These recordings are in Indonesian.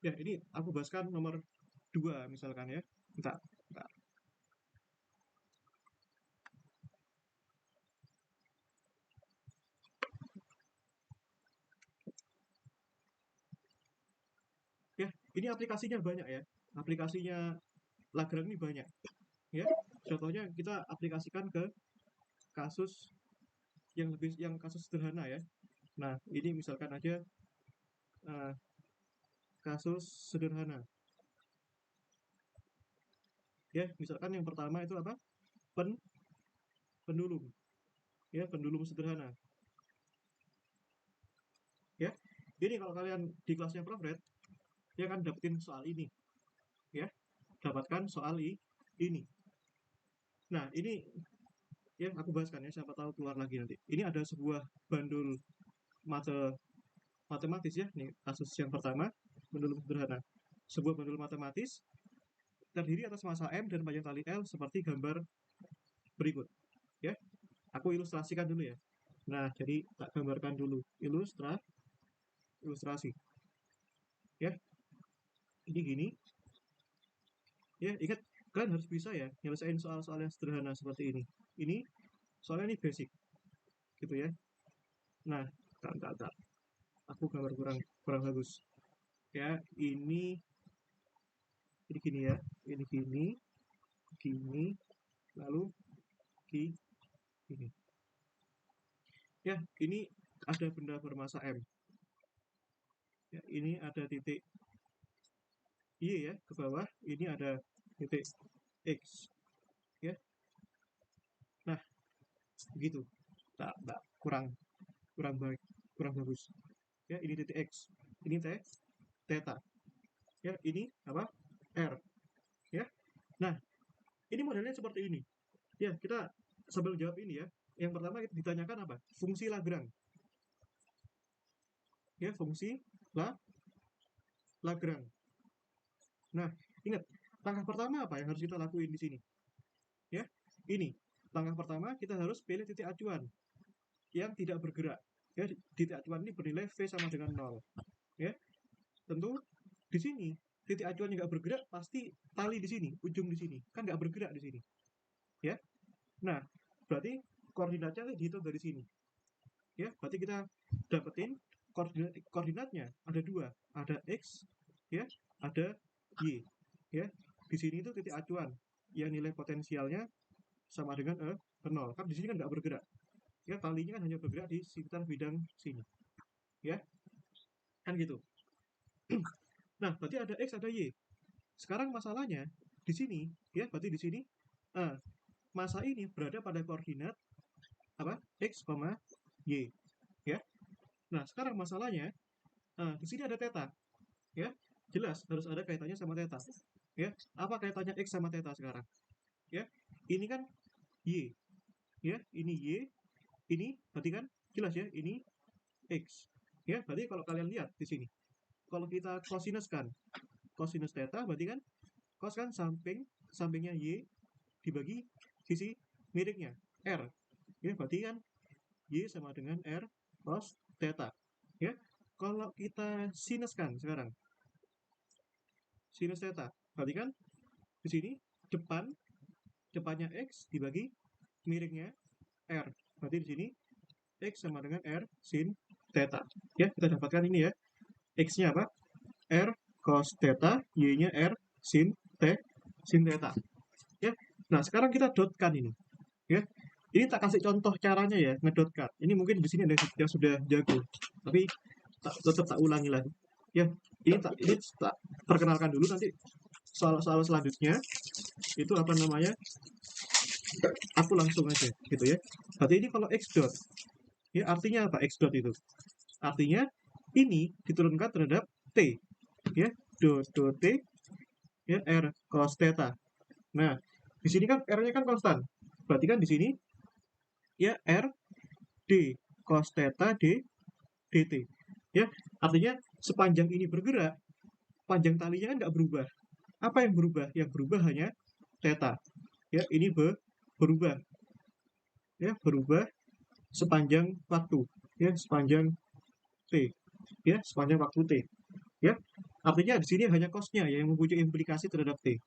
Ya, ini aku bahaskan nomor 2 misalkan ya. Bentar, bentar. Ya, ini aplikasinya banyak ya. Aplikasinya Lagrange ini banyak ya. Contohnya kita aplikasikan ke kasus yang kasus sederhana ya. Nah, ini misalkan aja eh, kasus sederhana ya. Misalkan yang pertama itu apa? Pen pendulum ya, pendulum sederhana ya. Ini kalau kalian di kelasnya Prof Red, ya kan dapetin soal ini ya, dapatkan soal ini. Nah, ini ya aku bahaskan ya, siapa tahu keluar lagi nanti. Ini ada sebuah bandul matematis ya. Nih kasus yang pertama, pendulum sederhana. Sebuah bandul matematis terdiri atas massa M dan panjang tali L seperti gambar berikut ya. Aku ilustrasikan dulu ya. Nah, jadi tak gambarkan dulu ilustrasi ya. Ini gini ya, ingat kalian harus bisa ya nyelesain soal-soal yang sederhana seperti ini. Ini soalnya ini basic gitu ya. Nah, tak. Aku gambar kurang kurang bagus ya. Ini gini ya, ini gini lalu gini ya. Ini ada benda bermassa M ya. Ini ada titik Y ya ke bawah, ini ada titik X ya. Nah, begitu. Tak kurang kurang baik, kurang bagus ya. Ini titik X, ini theta ya. Ini apa? R ya. Nah, ini modelnya seperti ini ya. Kita sambil jawab ini ya, yang pertama kita ditanyakan apa? Fungsi Lagrange ya, fungsi Lagrange. Nah, ingat langkah pertama apa yang harus kita lakuin di sini ya. Ini langkah pertama, kita harus pilih titik acuan yang tidak bergerak ya. Titik acuan ini bernilai V sama dengan 0 ya. Tentu di sini titik acuan yang nggak bergerak pasti tali di sini, ujung di sini kan nggak bergerak di sini ya. Nah, berarti koordinatnya dihitung dari sini ya. Berarti kita dapetin koordinatnya ada dua, ada X ya, ada Y ya. Di sini itu titik acuan yang nilai potensialnya sama dengan 0. Kan di sini kan nggak bergerak ya, talinya kan hanya bergerak di sekitar bidang sini ya, kan gitu. Nah, berarti ada X ada Y. Sekarang masalahnya di sini ya, berarti di sini masa ini berada pada koordinat apa? X, Y ya. Nah, sekarang masalahnya di sini ada theta ya. Jelas harus ada kaitannya sama theta ya. Apa kaitannya X sama theta sekarang ya? Ini kan Y ya, ini Y, ini berarti kan jelas ya, ini X ya. Berarti kalau kalian lihat di sini, kalau kita cosinus theta, berarti kan cos kan sampingnya Y dibagi sisi miringnya R ya. Berarti kan Y sama dengan R cos theta ya. Kalau kita sinuskan sekarang sinus theta, berarti kan di sini depannya X dibagi miringnya R, berarti di sini X sama dengan R sin theta ya. Kita dapatkan ini ya, X-nya apa? R cos theta, Y-nya R sin theta ya. Nah, sekarang kita dotkan ini ya. Ini tak kasih contoh caranya ya, ngedotkan. Ini mungkin di sini ada yang sudah jago, tapi tetap tak ulangi lagi ya. Ini tak perkenalkan dulu, nanti soal-soal selanjutnya itu apa namanya, aku langsung aja gitu ya. Berarti ini kalau X dot ya, artinya apa? X dot itu artinya ini diturunkan terhadap T ya, dot T ya, R cos theta. Nah, di sini kan R-nya kan konstan, berarti kan di sini ya R D cos theta dt ya. Artinya sepanjang ini bergerak, panjang talinya kan nggak berubah. Apa yang berubah? Yang berubah hanya theta ya. Ini berubah ya, berubah sepanjang waktu ya, sepanjang T ya, sepanjang waktu T ya. Artinya di sini hanya cost-nya ya yang mempunyai implikasi terhadap T.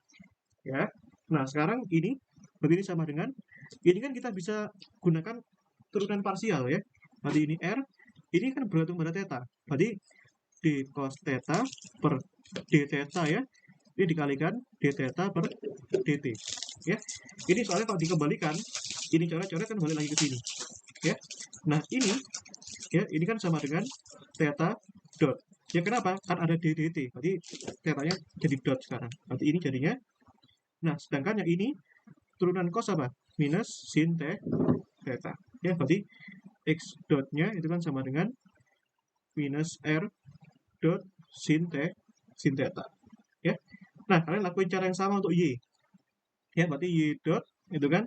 Ya. Nah, sekarang ini berarti ini sama dengan ini kan kita bisa gunakan turunan parsial ya. Berarti ini R, ini kan bergantung pada theta. Berarti d cos theta per d theta ya. Ini dikalikan d theta per dt. Ya. Ini soalnya kalau dikembalikan, ini coret-coret kan balik lagi ke sini. Ya. Nah, ini kan sama dengan theta dot. Ya kenapa? Kan ada d dt. Berarti tetanya jadi dot sekarang. Berarti ini jadinya. Nah, sedangkan yang ini turunan cos apa? Minus sin theta. Ya, berarti x dotnya itu kan sama dengan minus r dot sin theta. Ya. Nah, kalian lakuin cara yang sama untuk y. Ya, berarti y dot itu kan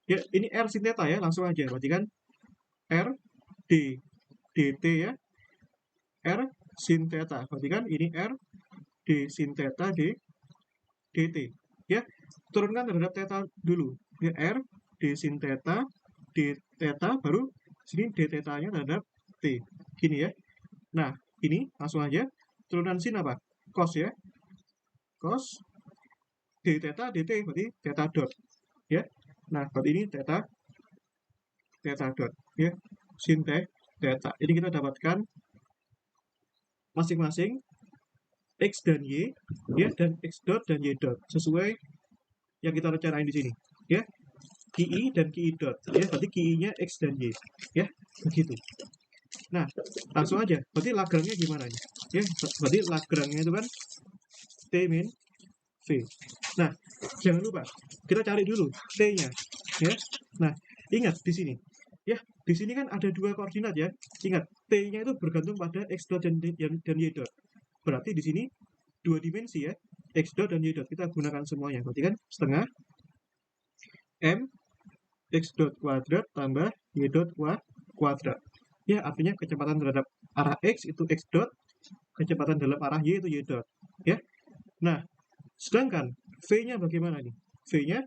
ya ini r sin theta ya, langsung aja. Berarti kan r d dt ya. R sin theta. Berarti kan ini r d sin theta d dt. Ya, turunkan terhadap theta dulu. Ya, r d sin theta d theta baru sini d theta-nya terhadap t. Gini ya. Nah, ini langsung aja turunan sin apa? Cos ya. Cos d theta dt berarti theta dot. Ya. Nah, berarti ini theta dot ya. Sin theta. Ini kita dapatkan masing-masing x dan y ya, dan x dot dan y dot sesuai yang kita rencanain di sini ya. QI dan QI dot ya, berarti QI-nya x dan y ya, begitu. Nah, langsung aja, berarti Lagrange gimana nih ya? Berarti Lagrange itu kan T min V. Nah, jangan lupa kita cari dulu T-nya ya. Nah, ingat di sini ya, di sini kan ada dua koordinat ya. Ingat, T-nya itu bergantung pada x dot dan y dot. Berarti di sini dua dimensi ya, x dot dan y dot. Kita gunakan semuanya. Berarti kan setengah m x dot kuadrat tambah y dot kuadrat. Ya, artinya kecepatan terhadap arah x itu x dot, kecepatan dalam arah y itu y dot. Ya. Nah, sedangkan v-nya bagaimana nih? V-nya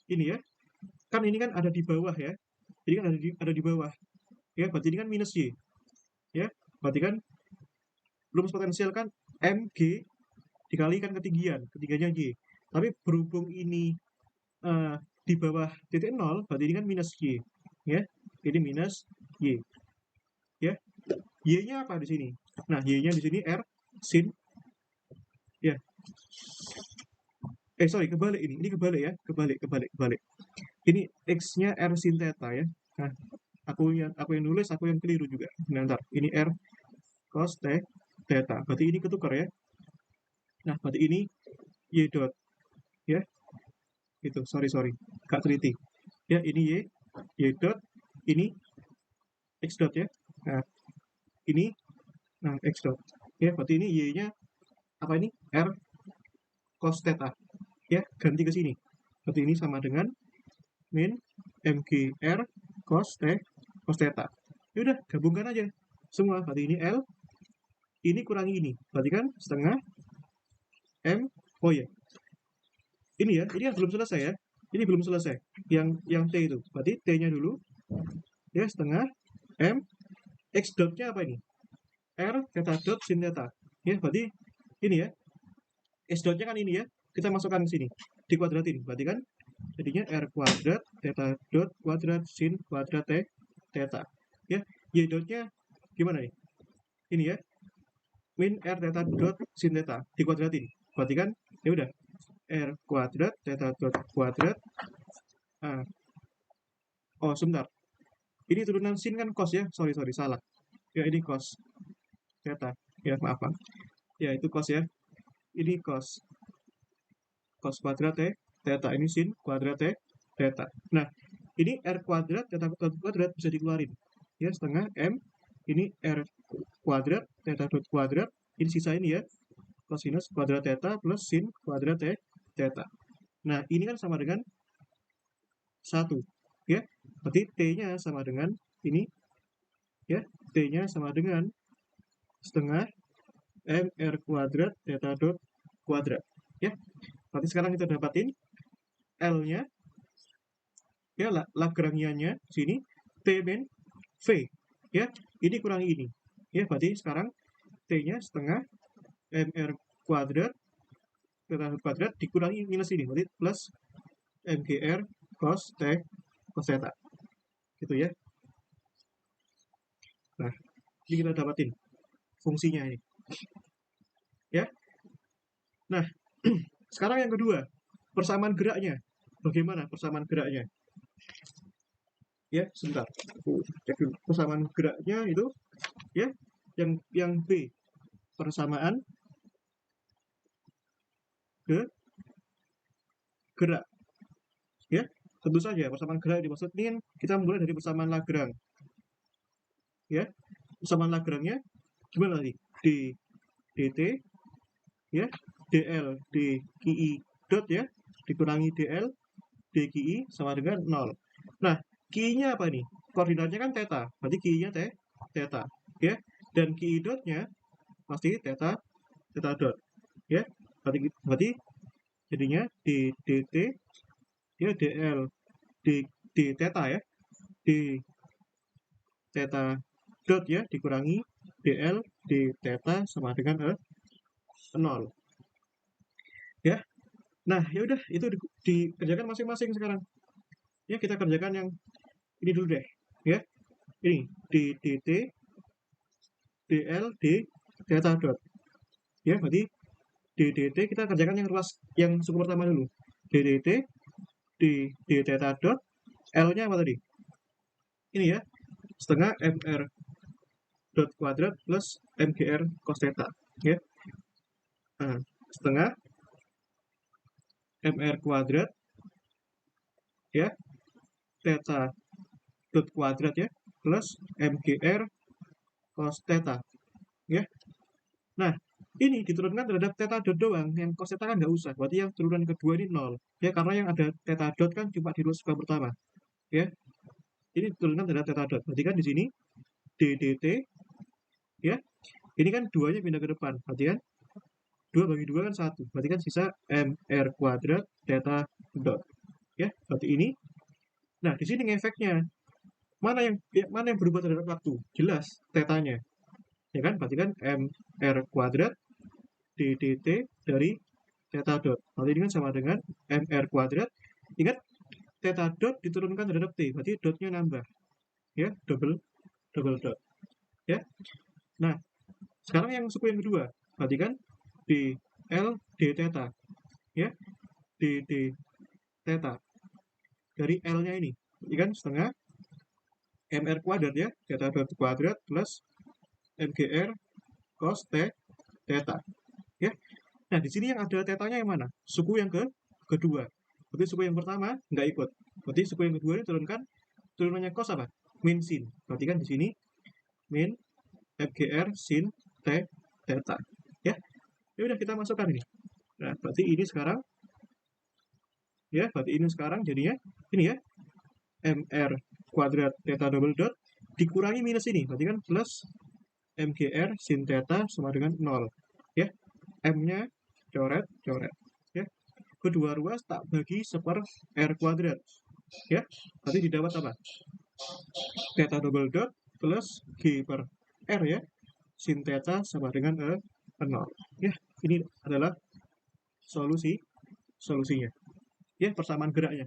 ini ya. Kan ini kan ada di bawah ya. Ini kan ada di bawah. Ya, berarti ini kan minus y. Ya, berarti kan rumus potensial kan mg dikalikan ketinggiannya y. Tapi berhubung ini di bawah titik 0, berarti ini kan minus y. Ya, ini minus y. Ya, y-nya apa di sini? Nah, y-nya di sini r sin. Ya. Sorry, kebalik ini. Ini kebalik ya. Kebalik. Ini x-nya r sin theta ya. Nah, aku yang nulis, aku yang keliru juga. Nah, ntar. Ini r cos theta. Berarti ini ketukar ya. Nah, berarti ini y dot. Ya. Itu, sorry. Gak teliti. Ya, ini y dot. Ini x dot ya. Nah, ini x dot. Ya, berarti ini y-nya apa ini? R cos theta. Ya, ganti ke sini. Berarti ini sama dengan min mgr cos theta. Ya udah, gabungkan aja semua. Berarti ini L, ini kurangi ini. Berarti kan setengah M. Oh ya. Ini ya, ini yang belum selesai ya. Ini belum selesai. Yang T itu. Berarti T-nya dulu. Ya, setengah M. X dot-nya apa ini? R theta dot sin theta. Ya, berarti ini ya. X dot-nya kan ini ya. Kita masukkan ke sini. Dikuadratin. Berarti kan jadinya R kuadrat theta dot kuadrat sin kuadrat theta. Ya, Y dot-nya gimana nih? Ini ya. Min R theta dot sin theta dikuadratin. Berarti kan ya udah R kuadrat theta dot kuadrat. Oh, sebentar. Ini turunan sin kan cos ya. Sorry, salah. Ya, ini cos theta. Ya, maaf. Ya, itu cos ya. Ini cos kuadrat theta, ini sin kuadrat theta. Nah, ini R kuadrat theta kuadrat bisa dikeluarin. Ya, setengah M. Ini R kuadrat theta dot kuadrat. Ini sisa ini ya. Cosinus kuadrat theta plus sin kuadrat theta. Nah, ini kan sama dengan 1. Ya, berarti T-nya sama dengan ini. Ya, T-nya sama dengan setengah MR kuadrat theta dot kuadrat. Ya, berarti sekarang kita dapatin L-nya. Ya, Lagrangianya sini T min V. Ya, ini kurangi ini. Ya, berarti sekarang T-nya setengah mr kuadrat theta dot kuadrat dikurangi minus ini, berarti plus mgr cos theta, gitu ya. Nah, ini kita dapatin fungsinya ini, ya. Nah, sekarang yang kedua, persamaan geraknya. Bagaimana persamaan geraknya? Ya, sebentar. Aku cek dulu. Persamaan geraknya itu, ya, yang B, persamaan gerak. Ya, tentu saja persamaan gerak dimaksud ini kan kita mulai dari persamaan Lagrange. Ya, persamaan Lagrange-nya gimana tadi? dt, ya, dl dqi dot, ya, dikurangi dl dqi sama dengan 0. Nah, qi-nya apa nih? Koordinatnya kan theta, berarti qi-nya theta, ya. Dan qi dot-nya pasti theta dot, ya. Berarti jadinya di dt, ya, dl di theta, ya, di theta dot, ya, dikurangi dl di theta sama dengan 0, ya. Nah, ya udah, itu dikerjakan masing-masing sekarang. Ya, kita kerjakan yang ini dulu deh, ya. Ini di dt dl di theta dot, ya. Berarti di dt kita kerjakan yang ruas, yang suku pertama dulu. Di dt di theta dot, l-nya apa tadi? Ini, ya, setengah mr dot kuadrat plus mgr cos theta, ya. Nah, setengah mr kuadrat, ya, theta dot kuadrat, ya, plus mgr cos theta, ya. Nah, ini diturunkan terhadap theta dot doang, yang cos theta kan nggak usah, berarti yang turunan kedua ini 0, ya, karena yang ada theta dot kan cuma di ruas pertama, ya. Ini diturunkan terhadap theta dot, berarti kan di sini ddt, ya, ini kan duanya pindah ke depan, berarti kan 2 bagi 2 kan 1, berarti kan sisa mr kuadrat theta dot, ya. Berarti ini, nah, di sini efeknya mana yang berubah terhadap waktu? Jelas tetanya, ya kan? Berarti kan mr kuadrat ddt dari theta dot, berarti ini kan sama dengan mr kuadrat. Ingat, theta dot diturunkan terhadap t, berarti dotnya nambah, ya, double dot, ya. Nah, sekarang yang suku yang kedua, berarti kan di l d theta, ya, d theta dari l-nya ini, berarti kan setengah mr kuadrat, ya, theta dot kuadrat plus mgr cos theta, ya. Nah, di sini yang ada tetanya yang mana? Suku yang kedua. Berarti suku yang pertama nggak ikut. Berarti suku yang kedua ini turunannya cos apa? Min sin. Berarti kan di sini min mgr sin theta, ya. Ya udah, kita masukkan ini. Nah, berarti ini sekarang, ya, berarti ini sekarang jadinya ini, ya, mr kuadrat theta double dot dikurangi minus ini, berarti kan plus mgr sin theta sama dengan 0, ya. M-nya coret, ya. Kedua ruas tak bagi seper r kuadrat, ya. Berarti didapat apa? Theta double dot plus g per r, ya, sin theta sama dengan 0, ya. Ini adalah solusinya, ya, persamaan geraknya,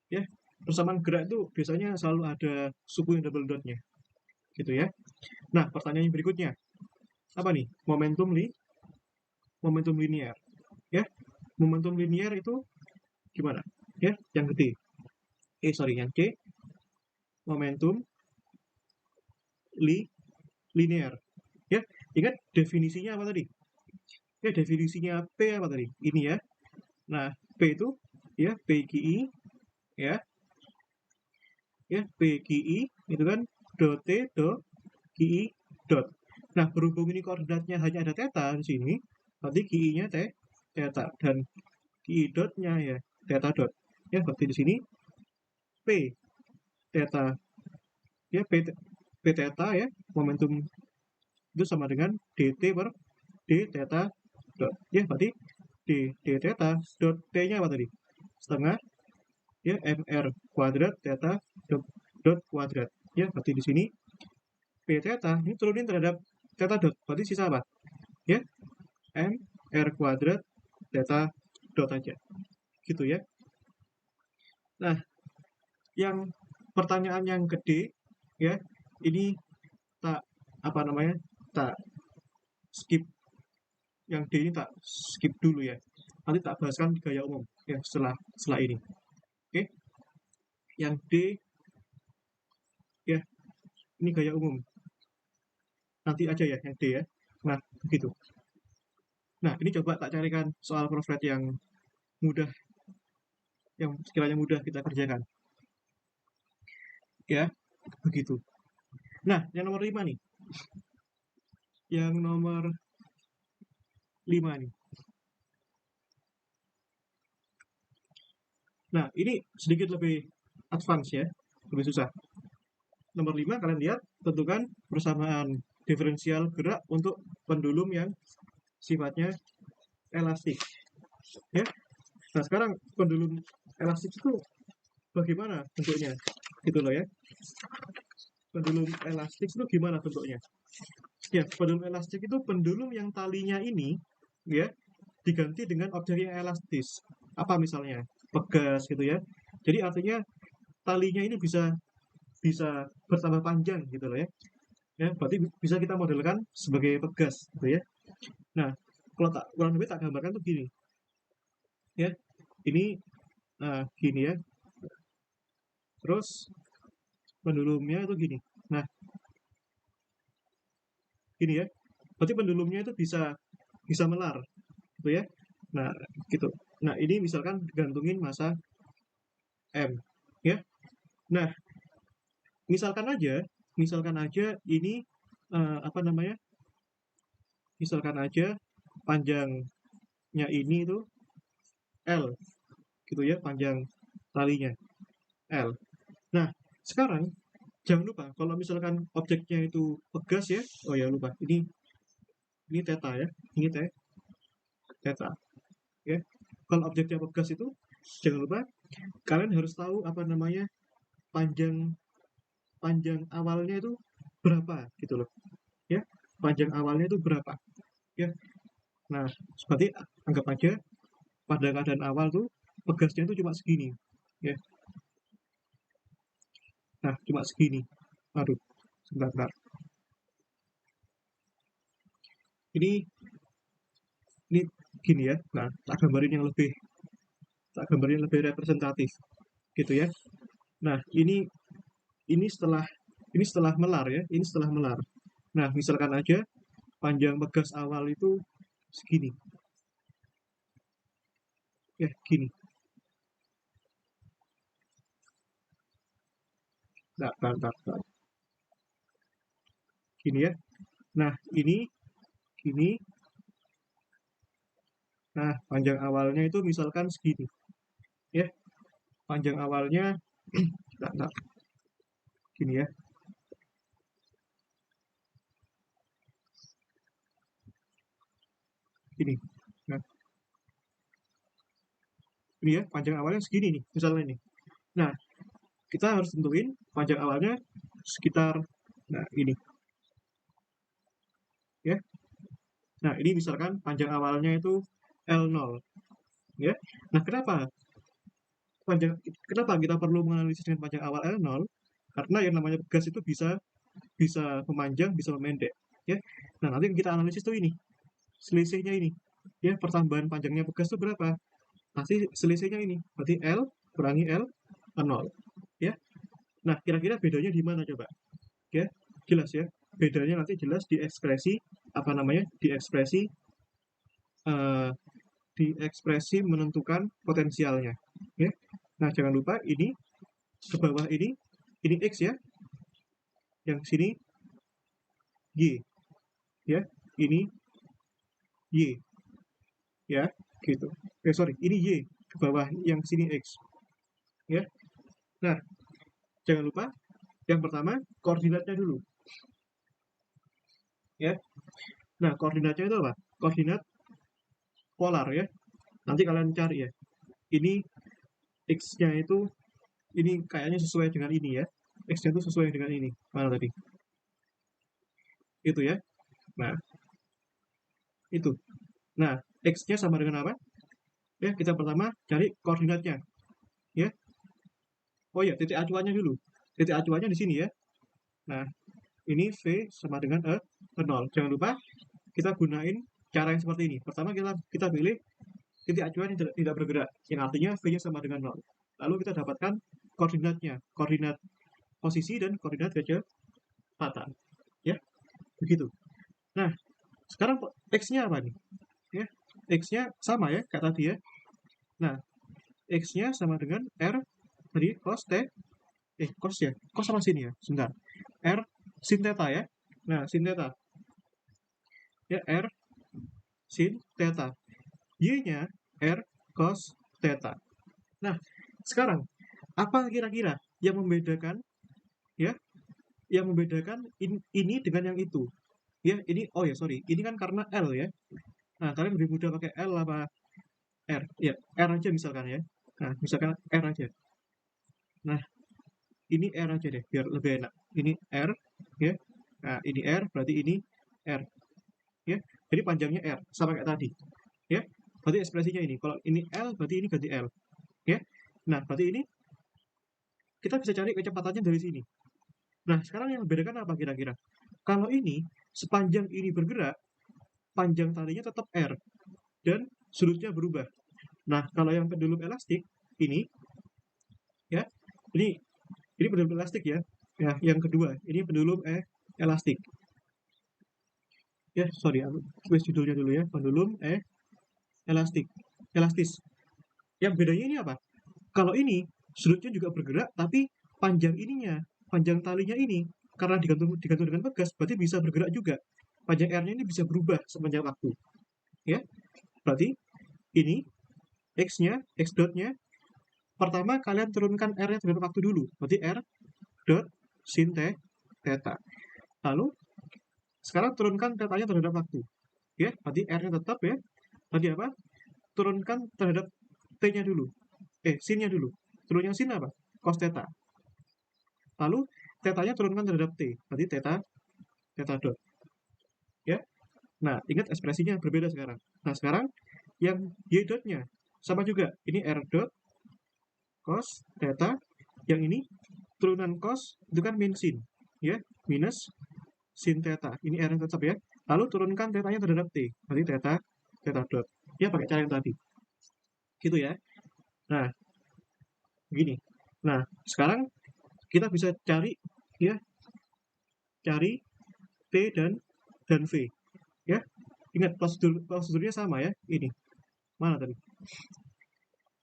ya. Persamaan gerak itu biasanya selalu ada suku yang double dotnya, gitu, ya. Nah, pertanyaan yang berikutnya apa nih? Momentum linear, ya. Momentum linear itu gimana, ya? Yang gede, yang C, momentum linear, ya. Ingat definisinya apa tadi? Ya, definisinya P apa tadi? Ini, ya. Nah, P itu, ya, PQI, ya, PQI itu kan dot T dot QI dot. Nah, berhubung ini koordinatnya hanya ada theta di sini, berarti QI-nya theta dan QI dot-nya, ya, theta dot. Ya, berarti di sini P theta, ya, P theta, ya, momentum itu sama dengan dt per d theta dot. Ya, berarti d theta dot t-nya apa tadi? Setengah, ya, mr kuadrat theta dot kuadrat. Ya, berarti di sini p theta ini turunin terhadap theta dot, berarti sisa apa? Ya, M R kuadrat data dot aja. Gitu ya. Nah, yang pertanyaan yang gede ya, ini tak apa namanya? Tak skip, yang D ini tak skip dulu ya. Nanti tak bahaskan gaya umum ya setelah ini. Oke. Yang D ya, ini gaya umum. Nanti aja ya yang D ya. Nah, begitu. Nah, ini coba tak carikan soal prof yang mudah, yang sekiranya mudah kita kerjakan. Ya, begitu. Nah, yang nomor 5 nih. Yang nomor 5 nih. Nah, ini sedikit lebih advance ya, lebih susah. Nomor 5 kalian lihat, tentukan persamaan diferensial gerak untuk pendulum yang sifatnya elastik. Ya. Nah, sekarang pendulum elastik itu bagaimana bentuknya? Gitu loh ya. Pendulum elastik itu gimana bentuknya? Ya, pendulum elastik itu pendulum yang talinya ini ya diganti dengan objek yang elastis. Apa misalnya? Pegas gitu ya. Jadi artinya talinya ini bisa bisa bertambah panjang gitu loh ya. Ya, berarti bisa kita modelkan sebagai pegas gitu ya. Nah, kalau tak kurang lebih tak gambarkan tuh gini. Ya. Ini gini ya. Terus pendulumnya itu gini. Nah, gini ya. Berarti pendulumnya itu bisa bisa melar gitu ya. Nah, gitu. Nah, ini misalkan gantungin massa M ya. Nah, misalkan aja ini apa namanya? Misalkan aja panjangnya ini itu L gitu ya, panjang talinya L. Nah, sekarang jangan lupa kalau misalkan objeknya itu pegas ya. Oh ya lupa. Ini theta ya. Ini theta ya. Kalau objeknya pegas itu jangan lupa kalian harus tahu apa namanya panjang panjang awalnya itu berapa gitu loh ya, panjang awalnya itu berapa ya. Nah, seperti anggap aja pada keadaan awal tuh pegasnya itu cuma segini ya. Nah, cuma segini. Aduh, sebentar. Ini gini ya. Nah, tak gambarin yang lebih representatif gitu ya. Nah, ini setelah melar ya, ini setelah melar. Nah, misalkan aja panjang pegas awal itu segini. Ya, gini. Nah, bentar. Gini ya. Nah, gini. Nah, panjang awalnya itu misalkan segini. Ya, panjang awalnya bentar. Gini ya. Gini. Nah, ini ya, panjang awalnya segini nih, misalnya nih. Nah, kita harus tentuin panjang awalnya sekitar, nah ini ya. Nah, ini misalkan panjang awalnya itu L0 ya. Nah, kenapa kita perlu menganalisis dengan panjang awal L0? Karena yang namanya gas itu bisa bisa memanjang, bisa memendek ya. Nah, nanti kita analisis tuh ini selisihnya ini ya, pertambahan panjangnya pegas itu berapa, nanti selisihnya ini berarti L kurangi L0 ya. Nah, kira-kira bedanya di mana coba ya, jelas ya, bedanya nanti jelas di ekspresi apa namanya, eh, di ekspresi menentukan potensialnya ya. Nah, jangan lupa ini ke bawah ini X ya, yang sini Y ya, ini Y ya, gitu. Sorry, ini Y ke bawah, yang sini X ya. Nah, jangan lupa yang pertama koordinatnya dulu ya. Nah, koordinatnya itu apa? Koordinat polar ya. Nanti kalian cari ya. Ini X-nya itu ini kayaknya sesuai dengan ini ya. X-nya itu sesuai dengan ini. Mana tadi? Itu ya. Nah, itu. Nah, X-nya sama dengan apa? Ya, kita pertama cari koordinatnya. Ya, oh ya, titik acuannya dulu. Titik acuannya di sini ya. Nah, ini V sama dengan E0. Jangan lupa kita gunain cara yang seperti ini. Pertama kita pilih titik acuan yang tidak bergerak, yang artinya V-nya sama dengan 0. Lalu kita dapatkan koordinatnya, koordinat posisi dan koordinat kecepatan. Ya, begitu. Nah, sekarang X-nya apa nih? Ya, X-nya sama ya, kayak tadi ya. Nah, X-nya sama dengan R tadi cos T, cos ya, cos sama sin ya, sebentar. R sin theta ya. Nah, sin theta. Ya, R sin theta. Y-nya R cos theta. Nah, sekarang apa kira-kira yang membedakan ya, yang membedakan ini dengan yang itu? Ya, ini oh ya sorry, ini kan karena L ya. Nah, kalian lebih mudah pakai L apa R? Ya, R aja misalkan ya. Nah, misalkan R aja. Nah, ini R aja deh, biar lebih enak. Ini R, ya. Nah, ini R, berarti ini R, ya. Jadi panjangnya R, sama kayak tadi, ya. Berarti ekspresinya ini. Kalau ini L, berarti ini ganti L, ya. Nah, berarti ini kita bisa cari kecepatannya dari sini. Nah, sekarang yang membedakan apa kira-kira? Kalau ini, sepanjang ini bergerak, panjang talinya tetap R, dan sudutnya berubah. Nah, kalau yang pendulum elastik, ini, ya, ini pendulum elastik ya. Ya, yang kedua, ini pendulum elastik. Ya, sorry, aku tulis judulnya dulu ya. Pendulum elastik. Elastis. Yang bedanya ini apa? Kalau ini sudutnya juga bergerak, tapi panjang ininya, panjang talinya ini, karena digantung dengan pegas, berarti bisa bergerak juga. Panjang R-nya ini bisa berubah sepanjang waktu. Ya, berarti ini X-nya, X dot-nya, pertama kalian turunkan R-nya terhadap waktu dulu. Berarti R dot sin theta. Lalu sekarang turunkan theta-nya terhadap waktu. Ya, berarti R-nya tetap ya. Tadi apa? Turunkan terhadap T-nya dulu. Sin-nya dulu. Turunnya sin apa? Cos theta. Lalu theta-nya turunkan terhadap T. Berarti theta dot. Ya. Nah, ingat ekspresinya berbeda sekarang. Nah, sekarang yang Y dot-nya sama juga. Ini R dot cos theta. Yang ini turunan cos itu kan min sin. Ya, minus sin theta. Ini R yang tetap ya. Lalu turunkan theta-nya terhadap T. Berarti theta dot. Ya, pakai cara yang tadi. Gitu ya. Nah, begini. Nah, sekarang kita bisa cari ya, cari T dan V ya. Ingat prosedurnya sama ya. Ini mana tadi?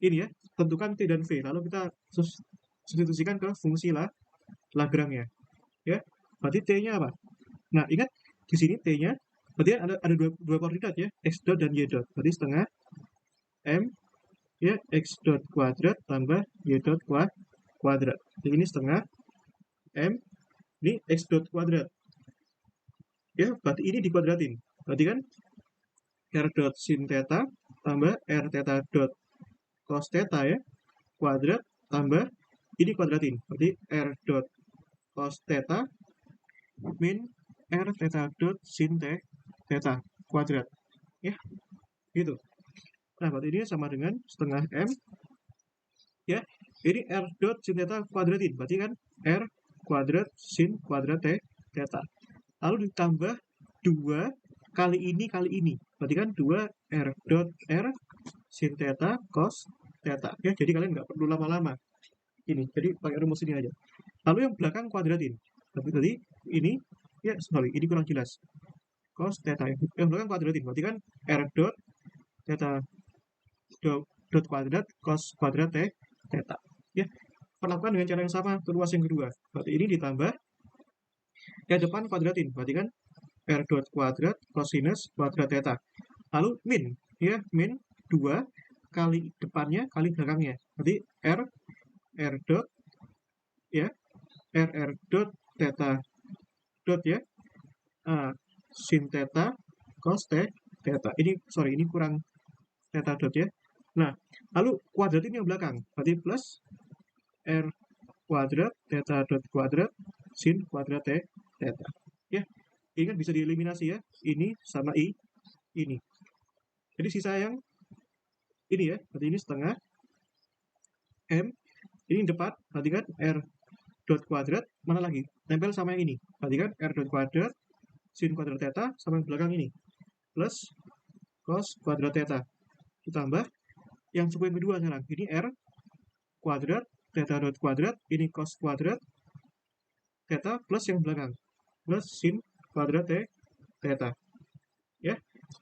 Ini ya, tentukan T dan V. Lalu kita substitusikan ke fungsi Lagrange ya. Berarti T-nya apa? Nah, ingat di sini T-nya berarti ada dua koordinat ya, X dot dan Y dot. Berarti setengah M ya, X dot kuadrat tambah Y dot kuadrat. Jadi ini setengah M, ini X dot kuadrat. Ya, berarti ini dikuadratin. Berarti kan R dot sin theta tambah R theta dot cos theta ya, kuadrat tambah ini kuadratin. Berarti R dot cos theta min R theta dot sin theta kuadrat. Ya, gitu. Nah, berarti ini sama dengan setengah M. Ya, ini R dot sin theta kuadratin. Berarti kan R kuadrat sin kuadrat theta. Lalu ditambah 2 kali ini. Berarti kan 2 R dot R sin theta cos theta. Ya, jadi kalian nggak perlu lama-lama. Ini, jadi pakai rumus ini aja. Lalu yang belakang kuadratin. Tapi tadi ini, ya sorry, ini kurang jelas. Cos theta. Yang belakang kuadratin. Berarti kan R dot theta dot kuadrat cos kuadrat theta. Ya, perlakukan dengan cara yang sama untuk ruas yang kedua. Berarti ini ditambah yang depan kuadratin. Berarti kan R dot kuadrat cosinus kuadrat theta. Lalu min, ya, min 2 kali depannya kali belakangnya. Berarti R dot, ya, R dot theta dot ya, sin theta cos theta. Ini, sorry, ini kurang theta dot ya. Nah, lalu kuadratin yang belakang. Berarti plus R kuadrat theta dot kuadrat sin kuadrat theta. Ya, ini kan bisa dieliminasi ya. Ini sama ini. Jadi sisa yang ini ya, berarti ini setengah M, ini depan, berarti kan R dot kuadrat, mana lagi? Tempel sama yang ini, berarti kan R dot kuadrat, sin kuadrat theta, sama yang belakang ini, plus cos kuadrat theta, ditambah yang suku yang kedua sekarang, ini R kuadrat, theta dot kuadrat, ini cos kuadrat, theta, plus yang belakang, plus sin kuadrat theta, ya.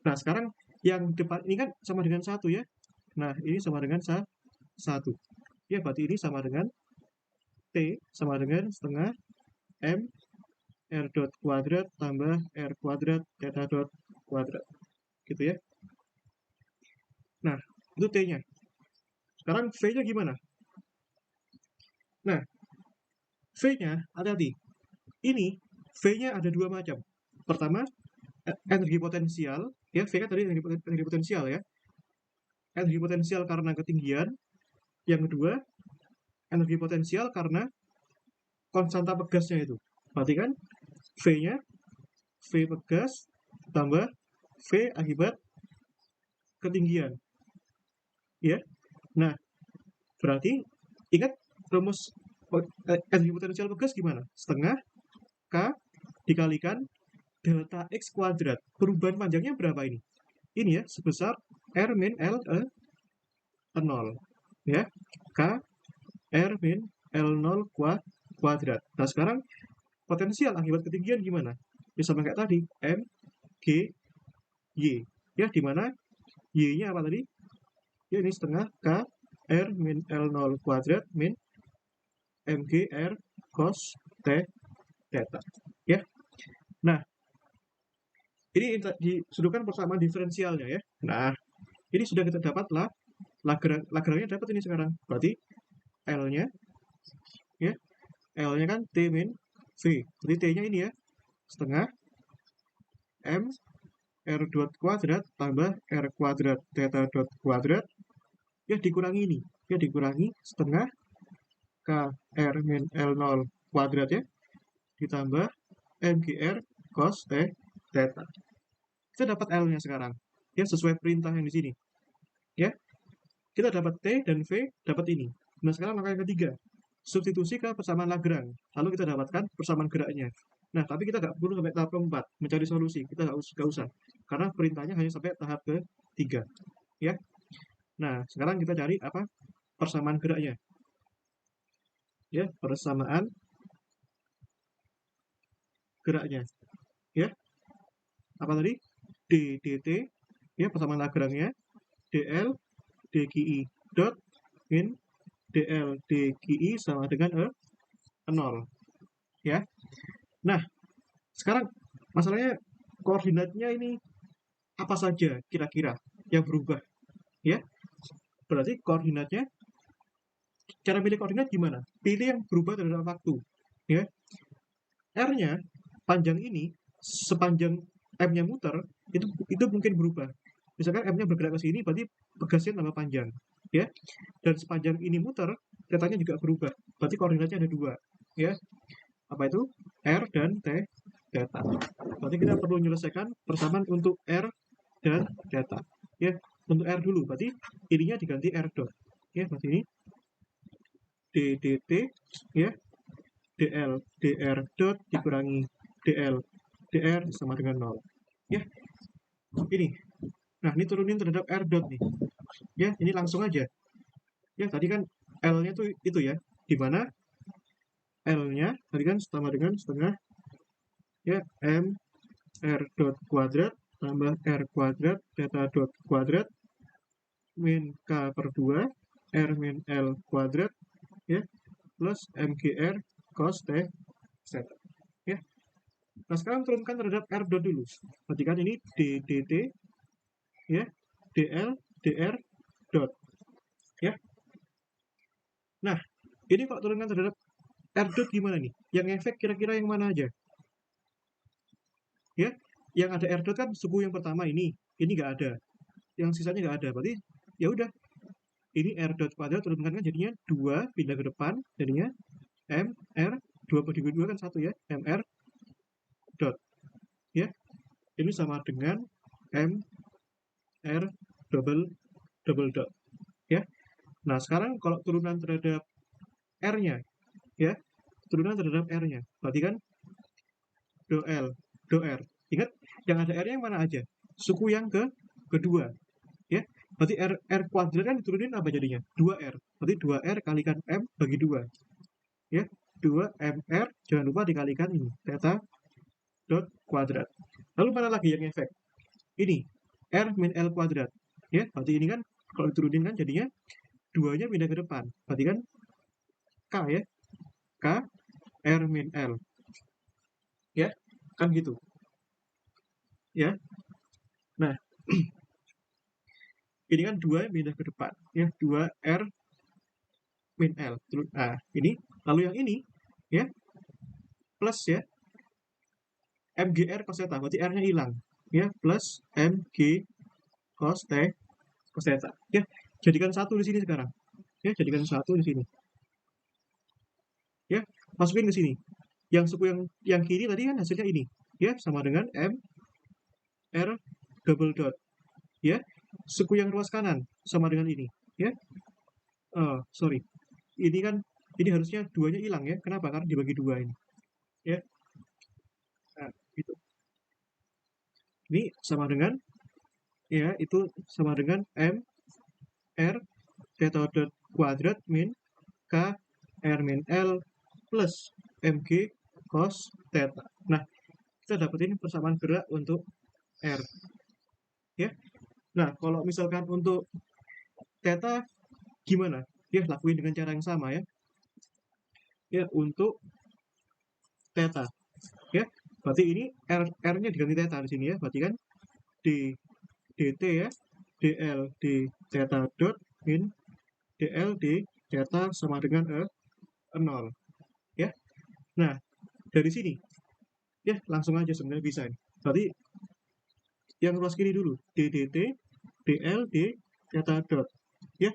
Nah, sekarang yang depan ini kan sama dengan 1 ya. Nah, ini sama dengan 1. Ya, berarti ini sama dengan T sama dengan setengah M R dot kuadrat tambah R kuadrat theta dot kuadrat. Gitu ya. Nah, itu T-nya. Sekarang V-nya gimana? Nah, V-nya, hati-hati. Ini V-nya ada dua macam. Pertama, energi potensial. Ya, V kan tadi energi potensial ya. Energi potensial karena ketinggian. Yang kedua, energi potensial karena konstanta pegasnya itu. Berarti kan V-nya V pegas tambah V akibat ketinggian. Ya. Nah, berarti ingat rumus energi potensial pegas gimana? Setengah K dikalikan delta X kuadrat. Perubahan panjangnya berapa ini? Ini ya, sebesar R min L 0. Ya, K R min L0 kuadrat. Nah, sekarang potensial akibat ketinggian gimana? Ya sama kayak tadi, M, G, Y. Ya, di mana Y-nya apa tadi? Ya, ini setengah K R min L0 kuadrat min MG R cos theta. Ya. Nah, ini disudutkan persamaan diferensialnya ya. Nah, ini sudah kita dapat lah. Lagrange dapat ini sekarang. Berarti L-nya ya. L-nya kan T min V. Jadi T-nya ini ya. Setengah M R dot kuadrat tambah R kuadrat theta dot kuadrat. Ya dikurangi ini. Ya dikurangi setengah K R min L0 kuadrat ya. Ditambah MGR cos theta. Kita dapat L-nya sekarang. Ya sesuai perintah yang di sini. Ya. Kita dapat T dan V dapat ini. Nah, sekarang langkah yang ketiga. Substitusi ke persamaan Lagrange. Lalu kita dapatkan persamaan geraknya. Nah, tapi kita nggak perlu sampai tahap keempat, mencari solusi. Kita nggak usah. Karena perintahnya hanya sampai tahap ketiga. Ya. Nah, sekarang kita cari apa? Persamaan geraknya. Ya, persamaan geraknya. Ya. Apa tadi? D dt, ya persamaan Lagrange-nya. dl dgi dot min dl dgi sama dengan 0. Ya. Nah, sekarang masalahnya koordinatnya ini apa saja kira-kira yang berubah? Ya. Berarti koordinatnya, cara pilih koordinat gimana? Pilih yang berubah terhadap waktu. Ya. R-nya panjang ini sepanjang M-nya muter itu mungkin berubah. Misalkan M-nya bergerak ke sini, berarti pegasnya tambah panjang, ya. Dan sepanjang ini muter, tetanya juga berubah. Berarti koordinatnya ada dua, ya. Apa itu? R dan theta. Berarti kita perlu menyelesaikan persamaan untuk R dan theta. Ya, untuk R dulu, berarti ininya diganti R dot. Ya, berarti ini d dt, ya, dl dr dot dikurangi dl dr sama dengan 0. Ya, ini. Nah, ini turunin terhadap R dot nih. Ya, ini langsung aja. Ya, tadi kan L-nya tuh itu ya. Di mana L-nya tadi kan sama dengan setengah ya M R dot kuadrat tambah R kuadrat theta dot kuadrat min K per 2 R min L kuadrat ya plus MGR cos theta. Ya. Nah, sekarang turunkan terhadap R dot dulu. Berarti kan ini D dt ya dl dr dot ya. Nah, ini kok turunkan terhadap R dot gimana nih? Yang efek kira-kira yang mana aja? Ya, yang ada R dot kan suku yang pertama ini nggak ada. Yang sisanya nggak ada. Berarti ya udah. Ini R dot kuadrat turunkan kan jadinya 2 pindah ke depan jadinya M R 2 bagi 2 kan 1 ya. M R dot ya. Ini sama dengan M R double double dot, ya. Nah, sekarang kalau turunan terhadap R-nya, ya, turunan terhadap R-nya, berarti kan do L, do R. Ingat, yang ada R-nya yang mana aja? Suku yang kedua, ya. Berarti R kuadrat kan diturunin apa jadinya? 2R. Berarti 2R kalikan M bagi 2, ya. 2MR, jangan lupa dikalikan ini, theta dot kuadrat. Lalu mana lagi yang efek? Ini, R min L kuadrat, ya. Berarti ini kan, kalau diturunin kan jadinya 2-nya pindah ke depan. Berarti kan K, ya. K, R min L, ya. Kan gitu, ya. Nah, ini kan 2 pindah ke depan, ya. 2R min L. Nah, ini, lalu yang ini, ya, plus, ya, MGR cos theta, berarti R-nya hilang, ya, plus MG cos theta, ya. Jadikan satu di sini sekarang, ya, jadikan satu di sini, ya. Masukin ke sini. Yang suku yang kiri tadi kan hasilnya ini, ya, sama dengan M R double dot, ya. Suku yang ruas kanan sama dengan ini, ya. Sorry, ini kan, ini harusnya duanya hilang, ya. Kenapa? Karena dibagi dua ini, ya. Nah, gitu. Ini sama dengan, ya, itu sama dengan M R theta dot kuadrat min K R min L plus MG cos theta. Nah, kita dapetin persamaan gerak untuk R, ya. Nah, kalau misalkan untuk theta gimana? Ya, lakuin dengan cara yang sama, ya. Ya, untuk theta, ya. Berarti ini R-nya diganti theta di sini, ya. Berarti kan d dt, ya, dl d theta dot min dl d theta sama dengan 0, ya. Nah, dari sini, ya, langsung aja sebenarnya bisa ini. Berarti yang ruas kiri dulu, d dt dl d theta dot, ya.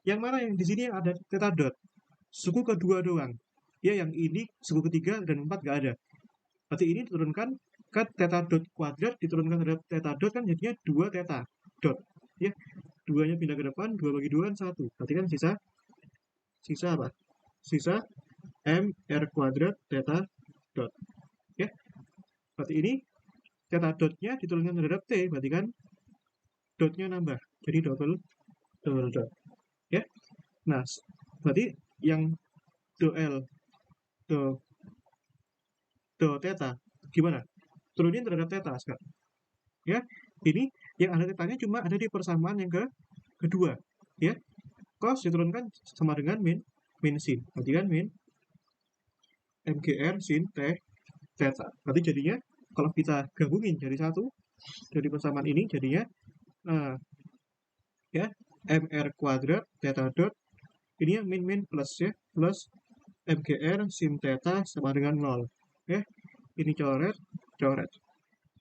Yang mana yang di sini yang ada theta dot? Suku kedua doang, ya. Yang ini suku ketiga dan 4 nggak ada. Berarti ini diturunkan ke theta dot kuadrat, diturunkan terhadap theta dot kan jadinya 2 theta dot, ya. Duanya pindah ke depan, 2 bagi 2 kan 1. Berarti kan sisa apa? Sisa M R kuadrat theta dot, ya. Berarti ini theta dotnya diturunkan terhadap T, berarti kan dotnya nambah, jadi double dot, ya. Nah, berarti yang do L do theta gimana? Turunin terhadap theta sekarang, ya. Ini yang ada tetanya cuma ada di persamaan yang kedua, ya. Cos diturunkan sama dengan min sin, berarti kan min MGR sin theta. Berarti jadinya kalau kita gabungin jadi satu dari persamaan ini jadinya ya, MR kuadrat theta dot, ini yang min plus, ya, plus MGR sin theta sama dengan 0, ya. Ini coret,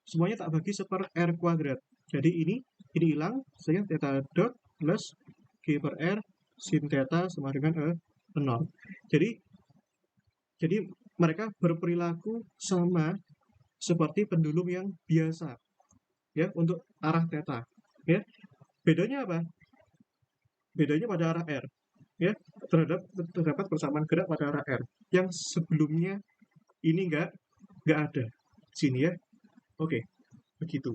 semuanya tak bagi seper R kuadrat, jadi ini hilang, sehingga theta dot plus G per R sin theta sama dengan 0. Jadi mereka berperilaku sama seperti pendulum yang biasa, ya, untuk arah theta, ya. Bedanya apa? Bedanya pada arah R, ya, terdapat persamaan gerak pada arah R yang sebelumnya ini nggak ada sini, ya. Oke, begitu,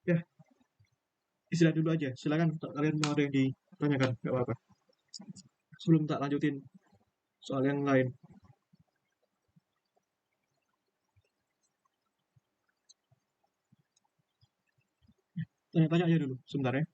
ya. Istirahat dulu aja, silakan kalian mau ada yang ditanyakan, nggak apa-apa, sebelum tak lanjutin soal yang lain. Tanya-tanya aja dulu sebentar, ya.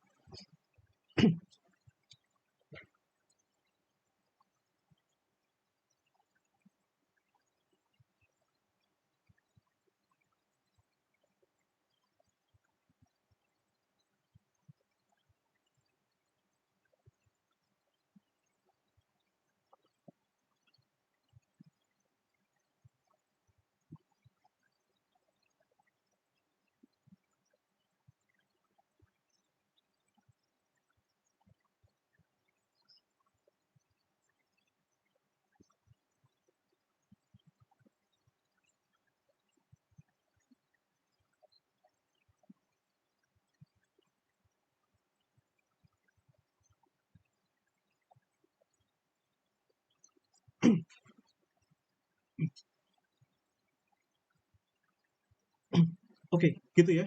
Oke, gitu ya.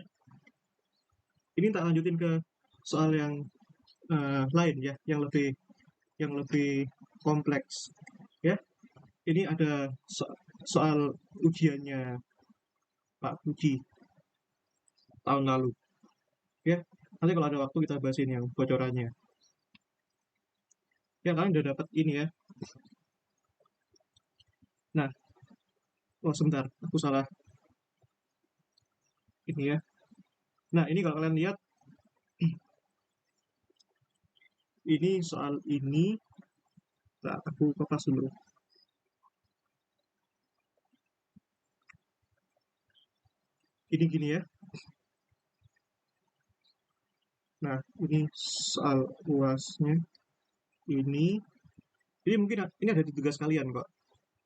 Ini tak lanjutin ke soal yang lain ya, yang lebih kompleks ya. Ini ada soal ujiannya Pak Puji tahun lalu ya. Nanti kalau ada waktu kita bahasin yang bocorannya. Ya kalian udah dapat ini ya. Nah, oh sebentar, aku salah ini ya. Nah, ini kalau kalian lihat, ini soal ini, nah, aku kopas dulu. Ini gini ya. Nah, ini soal UASnya. Ini mungkin ini ada di tugas kalian kok.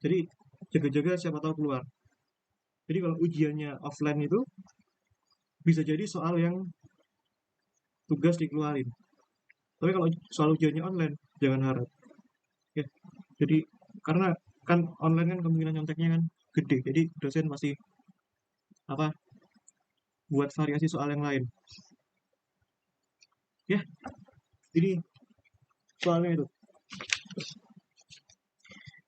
Jadi jaga-jaga siapa tahu keluar. Jadi kalau ujiannya offline itu bisa jadi soal yang tugas dikeluarin. Tapi kalau soal ujiannya online jangan harap. Ya. Jadi karena kan online kan kemungkinan nyonteknya kan gede. Jadi dosen masih apa buat variasi soal yang lain. Ya, ini soalnya itu.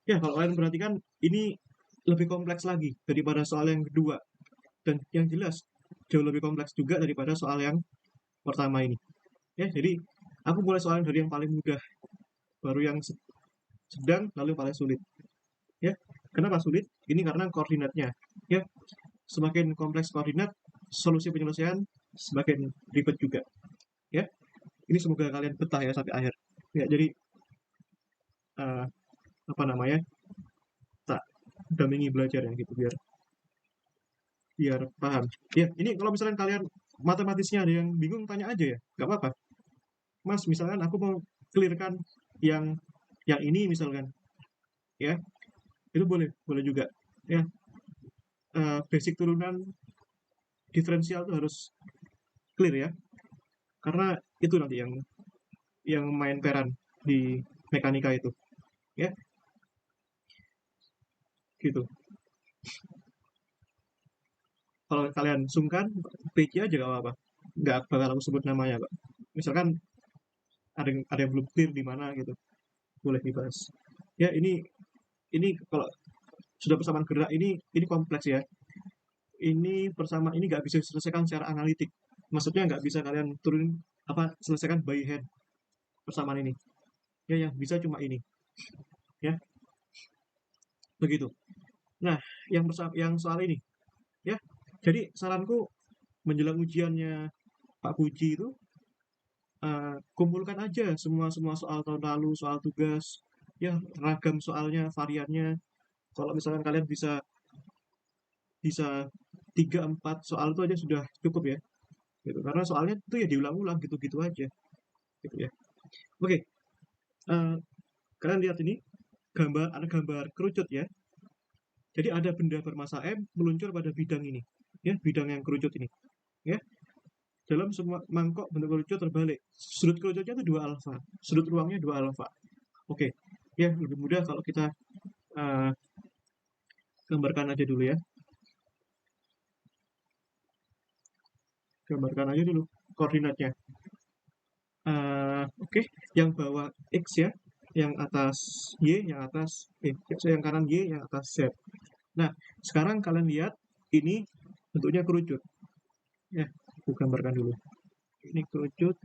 Ya, kalau kalian perhatikan ini lebih kompleks lagi daripada soal yang kedua. Dan yang jelas jauh lebih kompleks juga daripada soal yang pertama ini. Ya, jadi aku mulai soal dari yang paling mudah, baru yang sedang, lalu yang paling sulit. Ya, kenapa sulit? Ini karena koordinatnya. Ya, semakin kompleks koordinat, solusi penyelesaian semakin ribet juga. Ya, ini semoga kalian betah ya sampai akhir. Ya, jadi uh, apa namanya? Tak dampingi belajar ya gitu biar biar paham. Ya, ini kalau misalnya kalian matematisnya ada yang bingung tanya aja ya, nggak apa-apa. Mas, misalkan aku mau clearkan yang ini misalkan, ya itu boleh boleh juga. Ya, basic turunan diferensial itu harus clear ya, karena itu nanti yang main peran di mekanika itu, ya gitu. Kalau kalian sungkan, PC aja gak apa-apa, nggak bakal aku sebut namanya kok. Misalkan ada yang belum clear di mana gitu, boleh dibahas. Ya ini kalau sudah persamaan gerak ini kompleks ya. Ini persamaan ini nggak bisa diselesaikan secara analitik. Maksudnya nggak bisa kalian turunin apa selesaikan by hand persamaan ini. Ya yang bisa cuma ini. Ya begitu. Nah yang soal ini ya. Jadi saranku menjelang ujiannya Pak Puji itu kumpulkan aja semua semua soal tahun lalu, soal tugas, ya ragam soalnya, variannya. Kalau misalkan kalian bisa bisa 3 4 soal itu aja sudah cukup ya. Gitu. Karena soalnya itu ya diulang-ulang gitu-gitu aja. Gitu ya. Oke, eh, kalian lihat ini ada gambar kerucut ya. Jadi ada benda bermasa M meluncur pada bidang ini, ya bidang yang kerucut ini, ya. Dalam semua mangkok bentuk kerucut terbalik. Sudut kerucutnya itu 2 alfa, sudut ruangnya 2 alfa. Oke, ya lebih mudah kalau kita uh, gambarkan aja dulu ya. Gambarkan aja dulu koordinatnya. Oke, yang bawah X ya, yang atas Y, yang atas yang kanan Y, yang atas Z. Nah, sekarang kalian lihat ini bentuknya kerucut. Ya, aku gambarkan dulu. Ini kerucut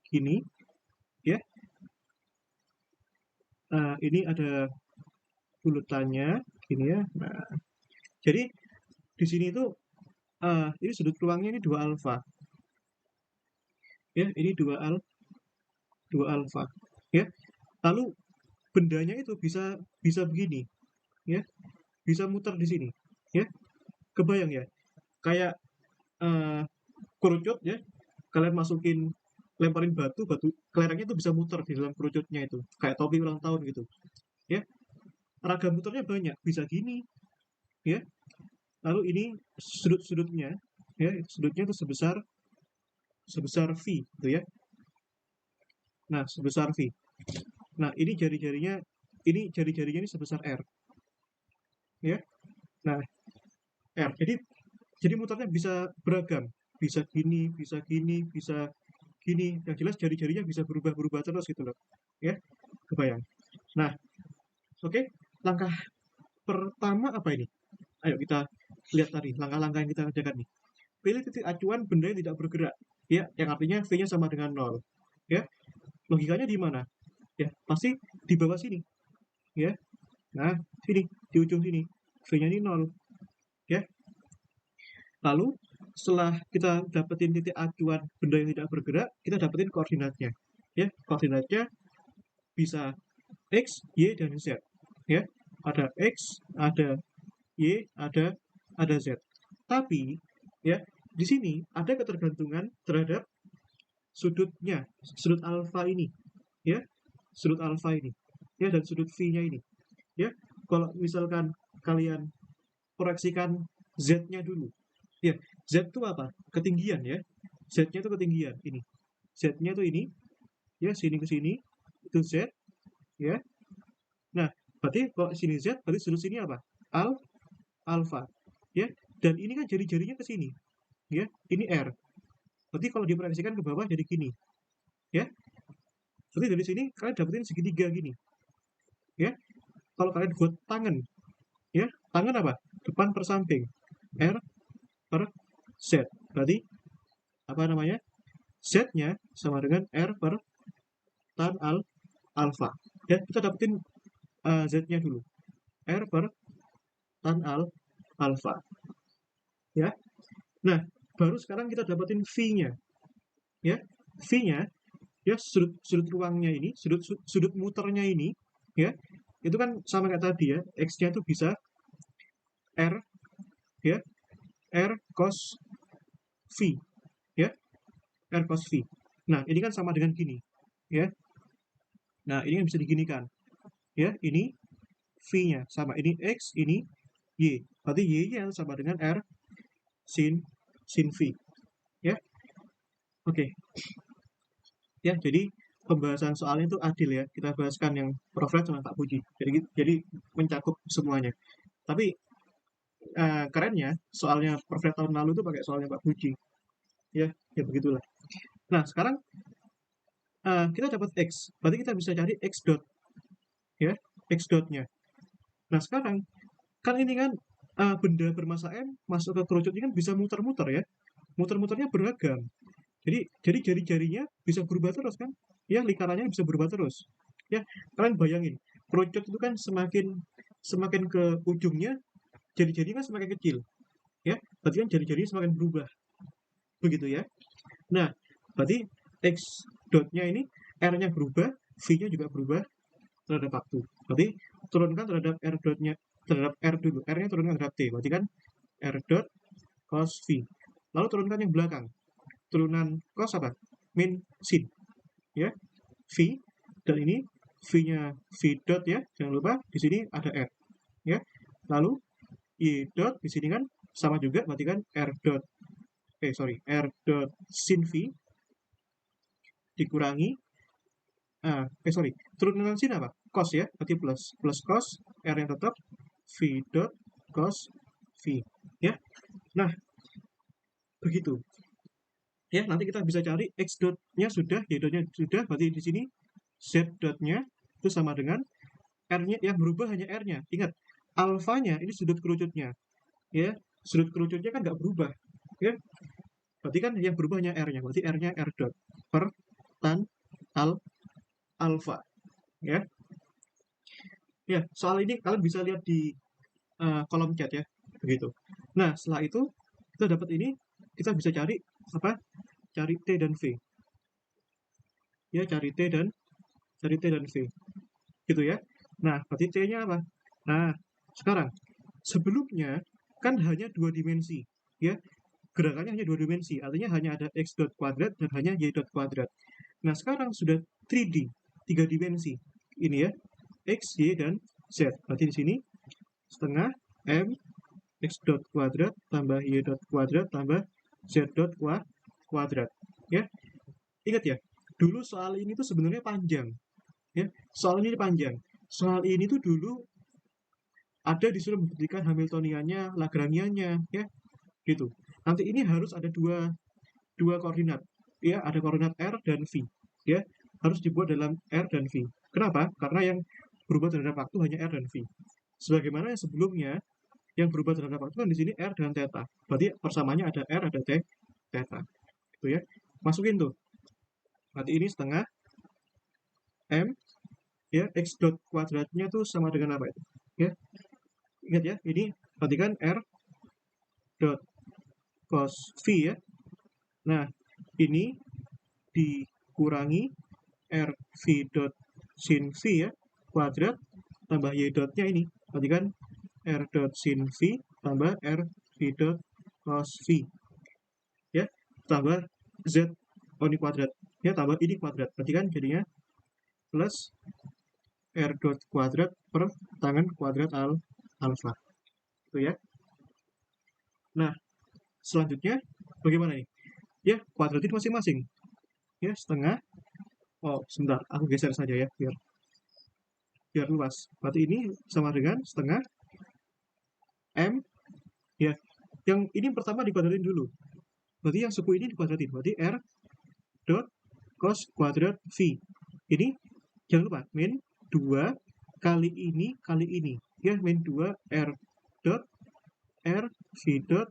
gini, ya. Ini ada bulutannya, gini ya. Nah, jadi di sini itu ini sudut ruangnya ini 2 alfa, ya. Ini 2 alfa, ya. Lalu bendanya itu bisa bisa begini, ya. Bisa muter di sini, ya. Kebayang ya? Kayak uh, kerucut ya. Kalian masukin lemparin batu, batu kelerengnya itu bisa muter di dalam kerucutnya itu. Kayak topi ulang tahun gitu, ya. Ragam muternya banyak, bisa gini, ya. Lalu ini sudut-sudutnya, ya, sudutnya itu sebesar sebesar V, gitu ya. Nah, sebesar V. Nah, ini jari-jarinya ini jari-jarinya ini sebesar R, ya. Nah, R. Jadi muternya bisa beragam, bisa gini, bisa gini, bisa gini. Yang jelas jari-jarinya bisa berubah-berubah terus gitu loh, ya. Kebayang. Nah, oke. Langkah pertama apa ini? Ayo kita lihat tadi langkah-langkah yang kita kerjakan nih. Pilih titik acuan benda yang tidak bergerak, ya, yang artinya V-nya sama dengan 0. Ya, logikanya di mana? Ya, pasti di bawah sini, ya. Nah, sini, di ujung sini. V-nya ini 0, ya. Lalu, setelah kita dapetin titik acuan benda yang tidak bergerak, kita dapetin koordinatnya. Ya, koordinatnya bisa X, Y, dan Z. Ya, ada X, ada Y, ada Z. Tapi, ya, di sini ada ketergantungan terhadap sudutnya, sudut alfa ini, ya, sudut alfa ini, ya, dan sudut V-nya ini, ya. Kalau misalkan kalian proyeksikan Z-nya dulu, ya, Z itu apa? Ketinggian, ya. Z-nya itu ketinggian, ini. Z-nya itu ini, ya, sini ke sini, itu Z, ya. Nah, berarti kalau sini Z, berarti sudut sini apa? Alfa, ya. Dan ini kan jari-jarinya ke sini, ya. Ini R. Berarti kalau diproyeksikan ke bawah jadi gini, ya. Berarti dari sini kalian dapetin segitiga gini, ya. Kalau kalian buat tangan, ya, tangan apa? Depan per samping, R per Z. Berarti apa namanya? Z-nya sama dengan R per tan alfa. Ya, kita dapetin Z-nya dulu. R per tan alfa. Ya. Nah, baru sekarang kita dapetin V-nya. Ya, V-nya, ya, sudut ruangnya ini, sudut muternya ini, ya, itu kan sama kayak tadi, ya. X-nya itu bisa R, ya, R cos V, ya, R cos V. Nah, ini kan sama dengan gini, ya. Nah, ini kan bisa diginikan, ya. Ini V-nya sama, ini X, ini Y. Berarti Y-nya sama dengan R sin V, ya. Oke. Ya, jadi pembahasan soalnya itu adil, ya. Kita bahaskan yang Prof. Red sama Pak Puji. Jadi mencakup semuanya. Tapi kerennya soalnya Prof. Red tahun lalu itu pakai soalnya Pak Puji. Ya, ya begitulah. Nah, sekarang kita dapat X. Berarti kita bisa cari X dot, ya, X dotnya. Nah, sekarang kan ini kan benda bermasa M masuk ke kerucut ini kan bisa muter-muter, ya. Muter-muternya beragam. Jadi jari-jarinya bisa berubah terus kan? Ya, lingkarannya bisa berubah terus. Ya, kalian bayangin, kerucut itu kan semakin ke ujungnya, jari-jarinya kan semakin kecil. Ya, berarti kan jari-jarinya semakin berubah. Begitu, ya. Nah, berarti X dotnya ini R-nya berubah, V-nya juga berubah terhadap waktu. Berarti turunkan terhadap R dotnya, terhadap R dulu. R-nya turunkan terhadap T. Berarti kan R dot cos V. Lalu turunkan yang belakang. Turunan cos apa? Min sin. Ya. V. Dan ini V-nya V dot, ya. Jangan lupa di sini ada R. Ya. Lalu Y dot di sini kan sama juga, berarti kan R dot R dot sin V dikurangi turunan sin apa? Cos, ya, berarti plus cos, R yang tetap V dot cos V, ya. Nah, begitu, ya. Nanti kita bisa cari X dotnya sudah, Y dotnya sudah, berarti di sini Z dotnya itu sama dengan R-nya, yang berubah hanya R-nya. Ingat, alfanya ini sudut kerucutnya, ya. Sudut kerucutnya kan nggak berubah, ya. Berarti kan yang berubah hanya R-nya, berarti R-nya R dot per tan alfa, ya. Ya, soal ini kalian bisa lihat di kolom chat, ya, begitu. Nah, setelah itu kita dapat ini, kita bisa cari apa? Cari T dan V. Ya, cari T dan V. Gitu, ya. Nah, berarti T-nya apa? Nah, sekarang sebelumnya kan hanya 2 dimensi, ya. Gerakannya hanya 2 dimensi, artinya hanya ada X dot kuadrat dan hanya Y dot kuadrat. Nah, sekarang sudah 3D, 3 dimensi. Ini, ya, X, Y, dan Z. Berarti di sini setengah M X dot kuadrat tambah Y dot kuadrat tambah Z dot kuadrat, ya. Ingat, ya, dulu soal ini tuh sebenarnya panjang, ya. Soal ini panjang. soal ini tuh dulu ada disuruh membuktikan Hamiltoniannya, Lagrangiannya, ya, gitu. Nanti ini harus ada dua koordinat, ya, ada koordinat R dan V, ya, harus dibuat dalam R dan V. Kenapa? Karena yang berubah terhadap waktu hanya R dan V. Sebagaimana yang sebelumnya, yang berubah terhadap waktu kan di sini R dan theta. Berarti persamaannya ada R, ada theta. Gitu ya. Masukin tuh. Berarti ini setengah M, ya, X dot kuadratnya tuh sama dengan apa itu? Ya, ingat ya, ini berarti kan R dot cos V ya. Nah, ini dikurangi R V dot sin V ya, kuadrat, tambah Y dotnya ini. Berarti kan R dot sin V tambah R V dot cos V. Ya, tambah Z ini kuadrat. Ya, tambah ini kuadrat. Berarti kan jadinya plus R dot kuadrat per tangan kuadrat alfa. Itu ya. Nah, selanjutnya bagaimana nih? Ya, kuadratin masing-masing. Ya, setengah. Oh, sebentar. Aku geser saja ya, biar luas. Berarti ini sama dengan setengah M. Ya, yang ini pertama dikuadratin dulu. Berarti yang suku ini dikuadratin. Berarti R dot cos kuadrat V. Ini jangan lupa, min 2 kali ini. Ya, min 2 R dot R V dot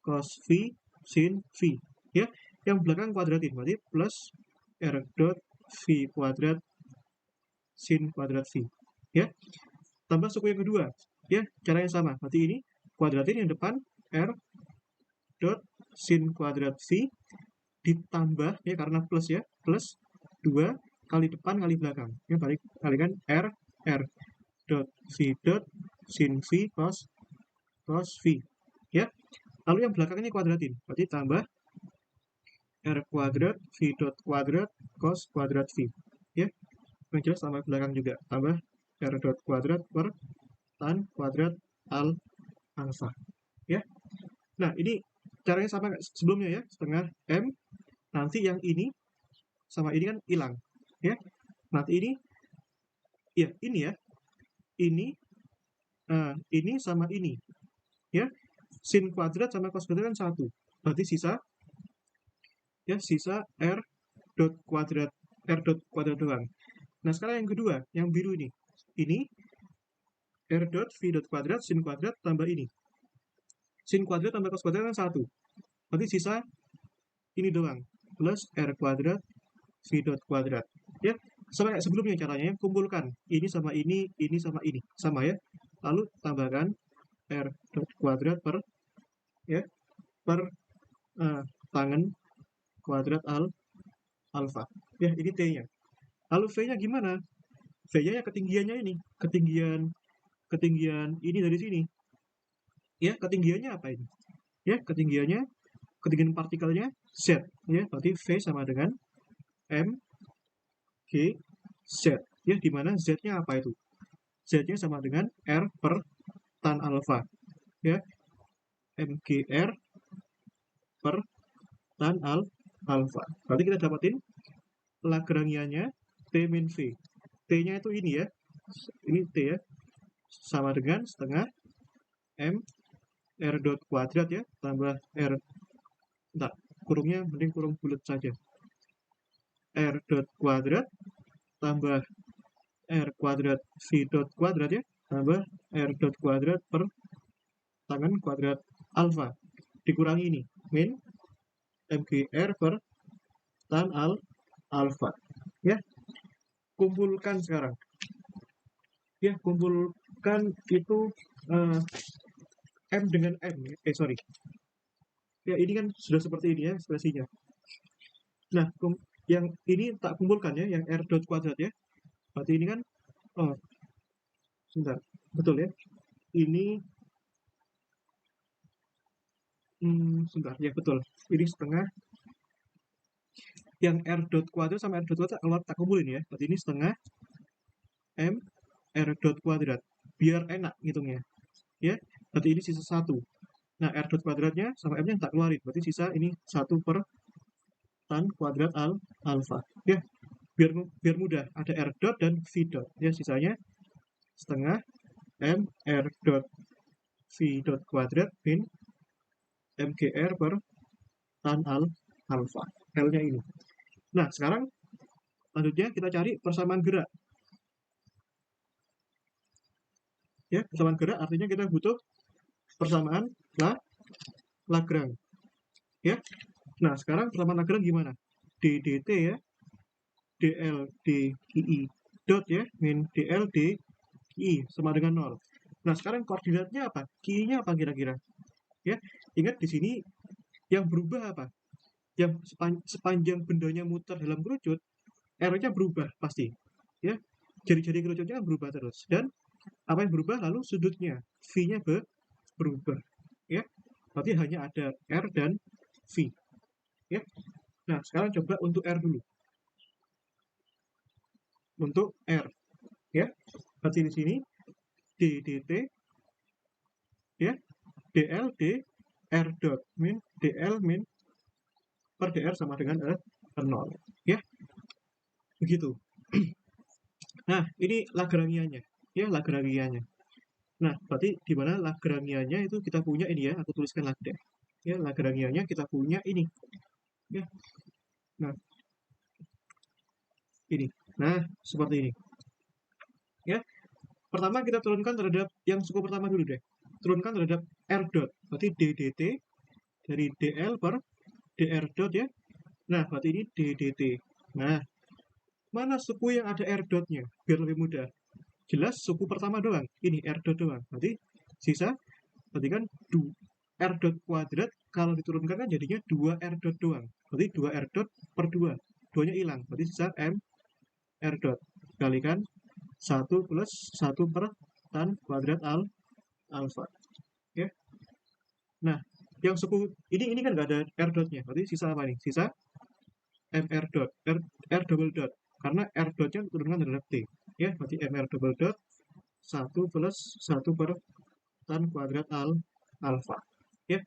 cos V sin V. Ya, yang belakang kuadratin. Berarti plus R dot V kuadrat sin kuadrat V. Ya, tambah suku yang kedua. Ya, cara yang sama. Berarti ini kuadratin yang depan R dot sin kuadrat V ditambah, ya, karena plus ya, plus 2 kali depan kali belakang. Ya, kalikan R dot V dot sin V cos V. Ya, lalu yang belakangnya kuadratin. Berarti tambah R kuadrat V dot kuadrat cos kuadrat V. Ya, yang jelas tambah belakang juga. Tambah R dot kuadrat per tan kuadrat alfa. Ya, nah ini caranya sama sebelumnya ya, setengah M. Nanti yang ini sama ini kan hilang. Ya, nanti ini, ya, ini ya, ini sama ini. Ya, sin kuadrat sama cos kuadrat kan 1. Berarti sisa, ya, sisa R dot kuadrat doang. Nah, sekarang yang kedua, yang biru ini. Ini R dot V dot kuadrat sin kuadrat tambah ini. Sin kuadrat tambah cos kuadrat kan 1. Berarti sisa ini doang. Plus R kuadrat V dot kuadrat. Ya, sama kayak sebelumnya caranya, kumpulkan ini sama ini sama ini. Sama ya. Lalu tambahkan R dot kuadrat per, ya, per tangen kuadrat alfa. Ya, ini T-nya. Lalu V-nya gimana? V-nya ya ketinggiannya ini. Ketinggian ini dari sini. Ya, ketinggiannya apa ini? Ya, ketinggian partikelnya Z. Ya, berarti V sama dengan M G Z. Ya, di mana Z-nya apa itu? Z-nya sama dengan R per tan alfa. Ya, MGR per tan alfa. Berarti kita dapatin Lagrangiannya T min V. T-nya itu ini ya. Ini T ya. Sama dengan setengah M R dot kuadrat ya. Tambah R. Entar, kurungnya mending kurung bulat saja. R dot kuadrat tambah R kuadrat V dot kuadrat ya. Tambah R dot kuadrat per tangan kuadrat alfa. Dikurangi ini. Min MGR per tan alfa. Ya, kumpulkan sekarang. Ya, kumpulkan itu M dengan M. Sorry. Ya, ini kan sudah seperti ini ya ekspresinya. Nah, yang ini tak kumpulkan ya, yang R dot kuadrat ya. Berarti ini kan, oh, sebentar. Betul ya. Ini, sebentar. Ya, betul. Ini setengah. Yang R dot kuadrat sama R dot kuadrat kalau tak kumpulin ya. Berarti ini setengah M R dot kuadrat. Biar enak ngitungnya. Ya, berarti ini sisa 1. Nah, R dot kuadratnya sama M-nya tak keluarin. Berarti sisa ini 1 per tan kuadrat alfa. Ya, biar mudah. Ada R dot dan V dot. Ya, sisanya setengah mr dot v dot kuadrat min mgr per tan alfa. L-nya ini. Nah, sekarang selanjutnya kita cari persamaan gerak. Ya, persamaan gerak artinya kita butuh persamaan Lagrange. Ya. Nah, sekarang persamaan Lagrange gimana? D dt ya. dl dI dot ya min dl dI sama dengan 0. Nah, sekarang koordinatnya apa? Q-nya apa kira-kira? Ya, ingat di sini yang berubah apa? Yang sepanjang bendanya muter dalam kerucut, R-nya berubah pasti. Ya, jari-jari kerucutnya berubah terus. Dan apa yang berubah lalu sudutnya, V-nya berubah. Ya, berarti hanya ada R dan V. Ya. Nah, sekarang coba untuk R dulu. Untuk R, ya, berarti di sini d dt, ya, dl d r dot min dl min per dr sama dengan 0, ya, begitu. Nah, ini Lagrangianya, ya, Lagrangianya. Nah, berarti di mana Lagrangianya itu kita punya ini ya, aku tuliskan lagi deh. Ya, Lagrangianya kita punya ini. Ya. Nah, ini. Nah, seperti ini. Ya. Pertama kita turunkan terhadap yang suku pertama dulu deh. Turunkan terhadap R dot. Berarti d dt dari dl per dr dot ya. Nah, berarti ini d dt. Nah, mana suku yang ada R dotnya? Biar lebih mudah. Jelas suku pertama doang. Ini R dot doang. Berarti sisa, berarti kan R dot kuadrat kalau diturunkan kan jadinya 2 R dot doang. Berarti 2 R dot per 2. 2-nya hilang. Berarti sisa M R dot. Kalikan 1 plus 1 per tan kuadrat alfa. Ya. Nah, yang suku ini kan nggak ada R dotnya. Berarti sisa apa nih? Sisa MR dot. R double dot. Karena R dotnya turunkan terhadap T. Ya, berarti MR double dot 1 plus 1 per tan kuadrat alfa. Ya.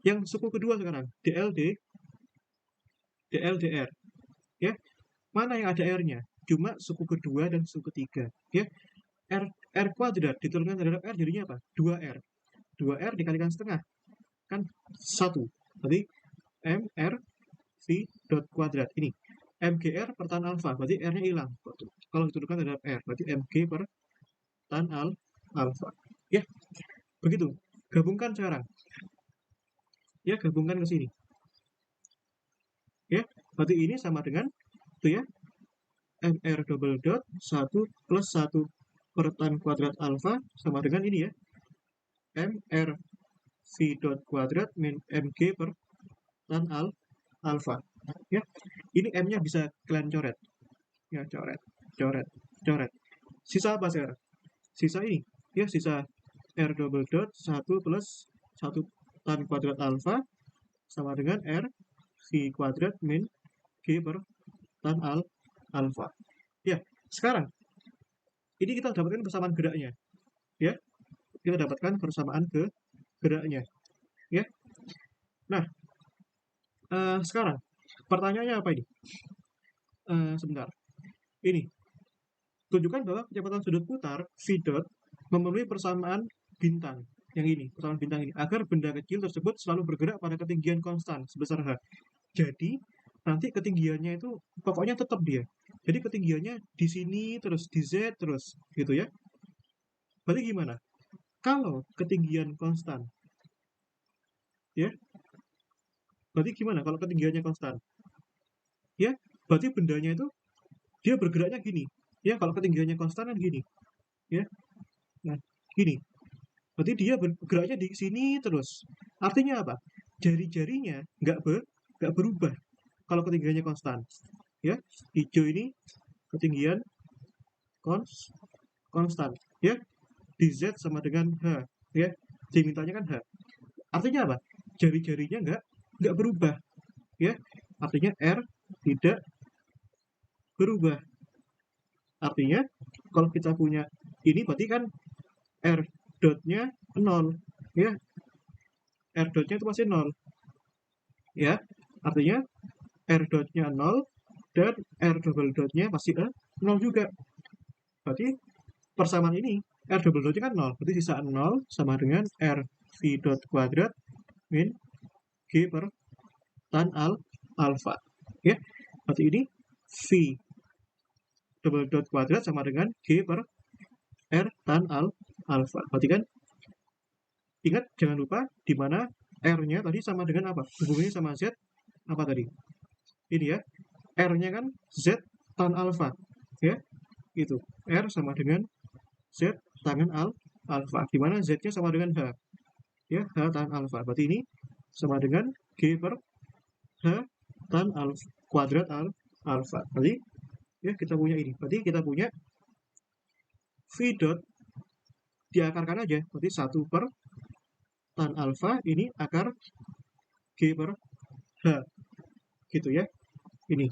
Yang suku kedua sekarang, DLDR. Ya. Mana yang ada R-nya? Cuma suku kedua dan suku ketiga. Ya. R kuadrat diturunkan terhadap R jadinya apa? 2R. 2R dikalikan setengah. Kan 1. Berarti MR V dot kuadrat. Ini. MGR per tan alfa. Berarti R-nya hilang. Kalau diturunkan terhadap R. Berarti MG per tan alfa. Ya. Begitu. Gabungkan sekarang. Ya, gabungkan ke sini. Ya. Berarti ini sama dengan itu ya. MR double dot 1 plus 1 per tan kuadrat alfa sama dengan ini ya. MR V dot kuadrat min MG per tan alfa. Ya. Ini M-nya bisa kalian coret. Ya, coret. Sisa apa sekarang? Sisa ini. Ya, sisa R double dot 1 plus 1 tan kuadrat alfa sama dengan R V kuadrat min G per tan alfa. Ya, sekarang ini kita dapatkan persamaan geraknya. Ya, kita dapatkan persamaan geraknya. Ya. Nah, sekarang pertanyaannya apa ini? Sebentar. Ini tunjukkan bahwa kecepatan sudut putar v dot memenuhi persamaan bintang yang ini, persamaan bintang ini, agar benda kecil tersebut selalu bergerak pada ketinggian konstan sebesar h. Jadi nanti ketinggiannya itu pokoknya tetap dia. Jadi ketinggiannya di sini terus, di Z terus, gitu ya. Berarti gimana? Kalau ketinggian konstan, ya, berarti gimana kalau ketinggiannya konstan? Ya, berarti bendanya itu dia bergeraknya gini. Ya, kalau ketinggiannya konstan kan gini. Ya, nah, gini. Berarti dia bergeraknya di sini terus. Artinya apa? Jari-jarinya nggak berubah kalau ketinggiannya konstan. Ya, hijau ini ketinggian konstan. Ya, di Z sama dengan H. Ya, dimintanya kan H. Artinya apa? Jari-jarinya nggak berubah. Ya, artinya R tidak berubah. Artinya kalau kita punya ini berarti kan R dotnya 0. Ya, R dotnya itu pasti 0. Ya, artinya R dotnya 0 dan R double dotnya pasti 0 juga. Berarti persamaan ini R double dotnya kan 0, berarti sisa 0 sama dengan R V dot kuadrat min G per tan alpha. Ya, berarti ini V double dot kuadrat sama dengan G per R tan alpha. Berarti kan, ingat jangan lupa di mana R-nya tadi sama dengan apa? Hubungannya sama Z apa tadi? Ini ya, R-nya kan Z tan alpha. Ya, itu. R sama dengan Z tangen alpha. Di mana Z-nya sama dengan H. Ya, H tan alpha. Berarti ini sama dengan G per H tan alpha kuadrat alpha. Berarti ya kita punya ini. Berarti kita punya V dot diakarkan aja. Berarti 1 per tan alpha ini akar G per H. Gitu ya. Ini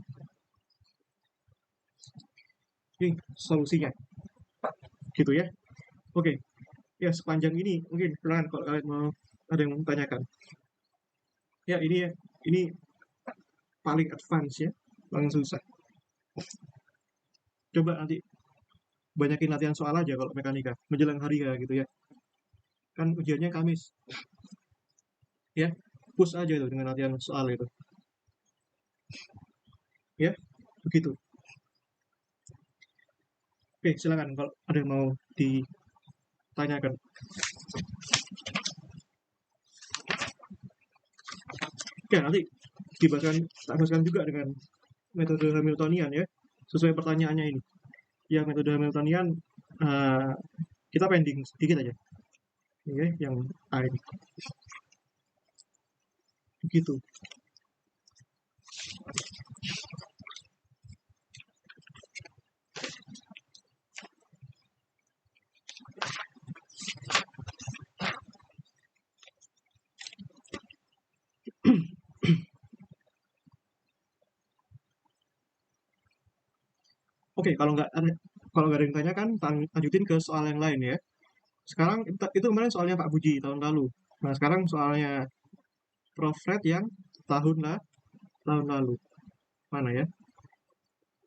solusinya. Gitu ya. Oke. Ya, sepanjang ini mungkin silakan kalau kalian mau ada yang mau tanyakan. Ya, ini paling advance ya, paling susah. Coba nanti banyakin latihan soal aja kalau mekanika menjelang hari ya gitu ya. Kan ujiannya Kamis. Ya, push aja itu dengan latihan soal itu. Ya, begitu. Oke, silakan kalau ada yang mau ditanyakan. Ya, nanti tak bahaskan juga dengan metode Hamiltonian ya, sesuai pertanyaannya ini. Ya, metode Hamiltonian kita pending sedikit aja. Oke, yang A ini. Begitu. Oke, kalau nggak ada yang tanyakan, lanjutin ke soal yang lain ya. Sekarang itu kemarin soalnya Pak Buji tahun lalu. Nah, sekarang soalnya Prof. Fred yang tahun lalu. Mana ya?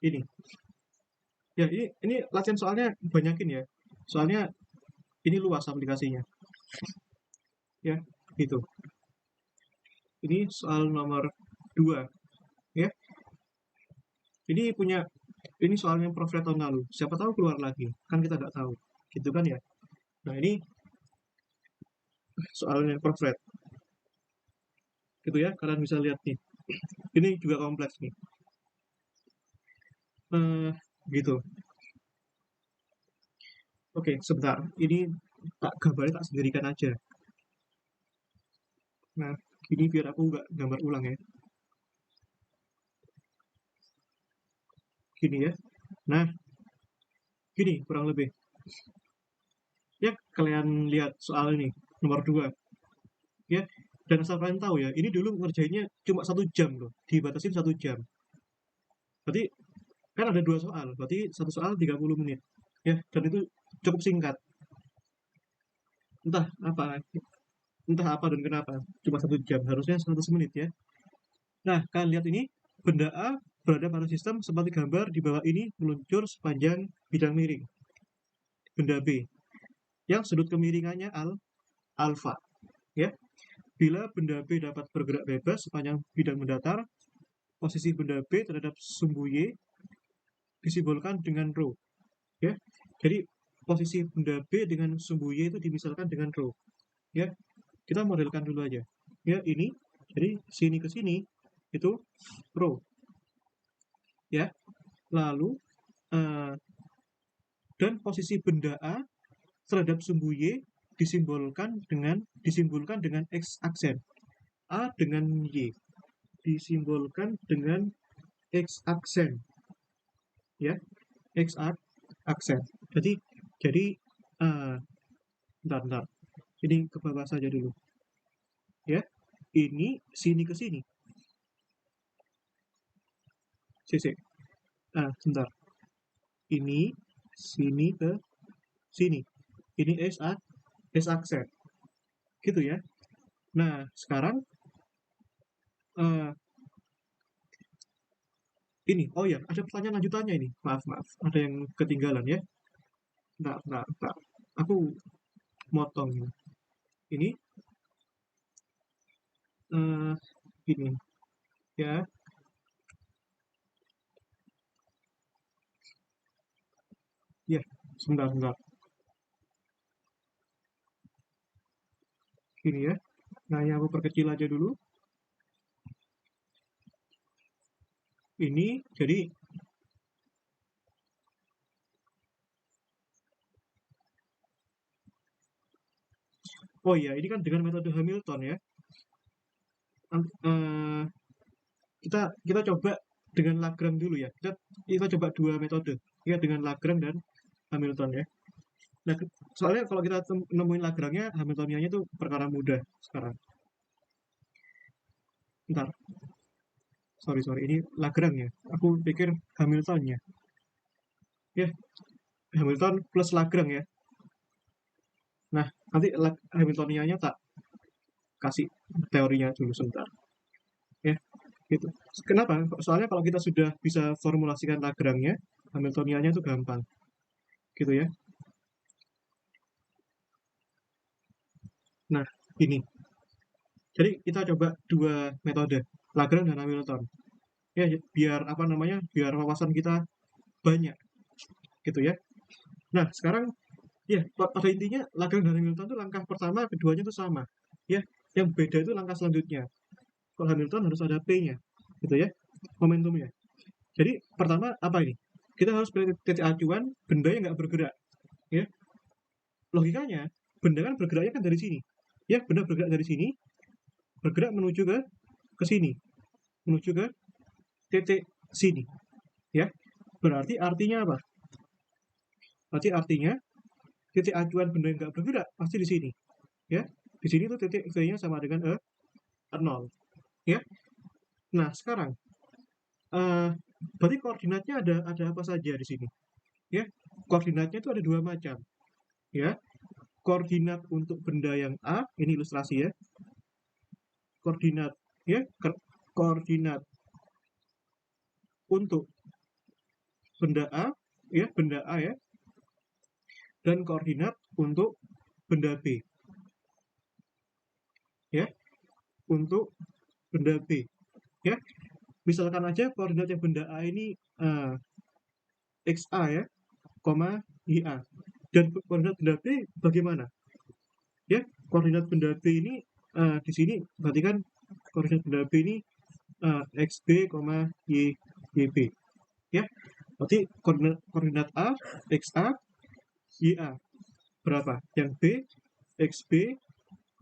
Ini. Ya, ini latihan soalnya banyakin ya. Soalnya ini luas aplikasinya. Ya, gitu. Ini soal nomor 2 ya. Ini soalnya Prof. Fred tahun lalu. Siapa tahu keluar lagi. Kan kita nggak tahu. Gitu kan ya. Nah, ini soalnya Prof. Fred. Gitu ya, kalian bisa lihat nih. Ini juga kompleks nih. Gitu. Oke, sebentar. Ini gambarnya tak sendirikan aja. Nah, ini biar aku nggak gambar ulang ya. Gini ya. Nah, gini kurang lebih. Ya, kalian lihat soal ini, nomor 2. Ya, dan asal kalian tahu ya, ini dulu ngerjainnya cuma 1 jam loh. Dibatasin 1 jam. Berarti kan ada 2 soal. Berarti satu soal 30 menit. Ya, dan itu cukup singkat. Entah apa, entah apa dan kenapa. Cuma 1 jam. Harusnya 100 menit ya. Nah, kalian lihat ini, benda A berada pada sistem seperti gambar di bawah ini meluncur sepanjang bidang miring. Benda B, yang sudut kemiringannya alfa. Ya, bila benda B dapat bergerak bebas sepanjang bidang mendatar, posisi benda B terhadap sumbu Y disimbolkan dengan rho. Ya, jadi posisi benda B dengan sumbu Y itu dimisalkan dengan rho. Ya, kita modelkan dulu aja. Ya, ini jadi sini ke sini itu rho. Ya, lalu dan posisi benda A terhadap sumbu Y disimbolkan dengan X aksen. A dengan Y disimbolkan dengan X aksen. Ya, X aksen. Jadi bentar. Ini ke bawah saja dulu. Ya, ini sini ke sini. Sisi. Bentar. Ini sini ke sini. Ini S aksen. Gitu ya. Nah, sekarang ini, oh ya, ada pertanyaan lanjutannya ini. Maaf, ada yang ketinggalan ya. Bentar. aku motong ini gini ya. Ya, sebentar. Gini ya. Nah, yang aku perkecil aja dulu. Ini jadi oh iya, ini kan dengan metode Hamilton ya. Eh, kita kita coba dengan Lagrange dulu ya. Kita coba dua metode ya, dengan Lagrange dan Hamilton ya. Nah, soalnya kalau kita nemuin Lagrange-nya, Hamiltoniannya itu perkara mudah sekarang. Ntar, sorry, ini Lagrange ya. Aku pikir Hamiltonnya. Ya, Hamilton plus Lagrange ya. Nah, nanti Hamiltoniannya tak kasih teorinya dulu sebentar. Ya, gitu. Kenapa? Soalnya kalau kita sudah bisa formulasikan Lagrange-nya, Hamiltoniannya itu gampang. Gitu ya. Nah, ini. Jadi kita coba dua metode, Lagrange dan Hamilton. Ya, biar apa namanya? Biar wawasan kita banyak gitu ya. Nah, sekarang ya pada intinya Lagrange dan Hamilton itu langkah pertama, keduanya itu sama. Ya, yang beda itu langkah selanjutnya. Kalau Hamilton harus ada P-nya, gitu ya, momentumnya. Jadi pertama apa ini? Kita harus pilih titik acuan benda yang nggak bergerak. Ya, logikanya benda kan bergeraknya kan dari sini. Ya, benda bergerak dari sini, bergerak menuju ke sini, menuju ke titik sini. Ya, berarti artinya apa? Berarti artinya titik acuan benda yang nggak bergerak pasti di sini. Ya, di sini tuh titik V-nya sama dengan 0. Ya, nah sekarang eh, berarti koordinatnya ada apa saja di sini? Ya, koordinatnya itu ada dua macam. Ya, koordinat untuk benda yang A, ini ilustrasi ya. Koordinat ya, koordinat untuk benda A, ya, benda A ya, dan koordinat untuk benda B. Ya, untuk benda B. Ya, misalkan aja koordinat yang benda A ini XA ya, koma YA. Dan koordinat benda B bagaimana? Ya, koordinat benda B ini di sini berarti kan koordinat benda B ini XB, YB. Ya, berarti koordinat A, XA, YA berapa? Yang B, XB,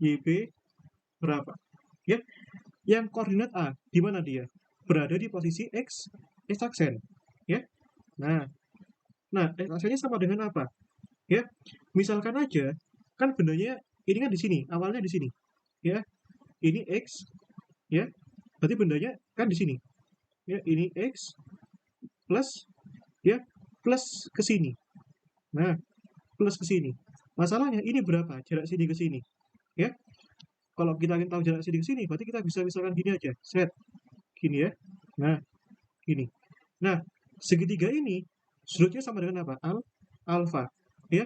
YB berapa? Ya, yang koordinat A di mana dia? Berada di posisi X aksen. Ya, nah X aksennya sama dengan apa? Ya, misalkan aja kan bendanya ini kan di sini, awalnya di sini. Ya, ini X, ya, berarti bendanya kan di sini. Ya, ini X plus, ya, plus ke sini. Nah, plus ke sini. Masalahnya ini berapa jarak sini ke sini? Ya, kalau kita ingin tahu jarak sini ke sini, berarti kita bisa misalkan gini aja, set gini ya. Nah, gini. Nah, segitiga ini sudutnya sama dengan apa? Alfa. Ya,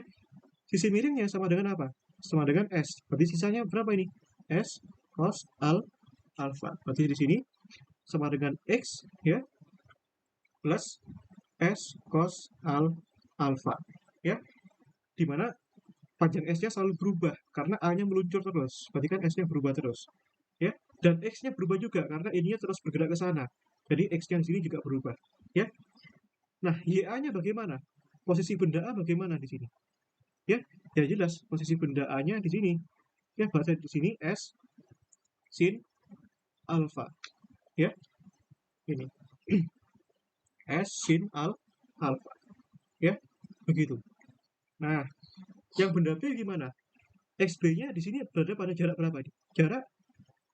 sisi miringnya sama dengan apa? Sama dengan S. Berarti sisanya berapa ini? S cos alfa. Berarti di sini sama dengan X ya plus S cos alfa. Ya, dimana panjang S-nya selalu berubah karena A-nya meluncur terus. Berarti kan S-nya berubah terus. Ya, dan X-nya berubah juga karena ininya terus bergerak ke sana. Jadi X-nya di sini juga berubah. Ya. Nah, YA-nya bagaimana? Posisi benda A bagaimana di sini? Ya, ya jelas posisi benda A-nya di sini. Ya, bahasa di sini S sin alfa. Ya, ini. S sin alfa. Ya, begitu. Nah, yang benda B gimana? XB-nya di sini berada pada jarak berapa ini? Jarak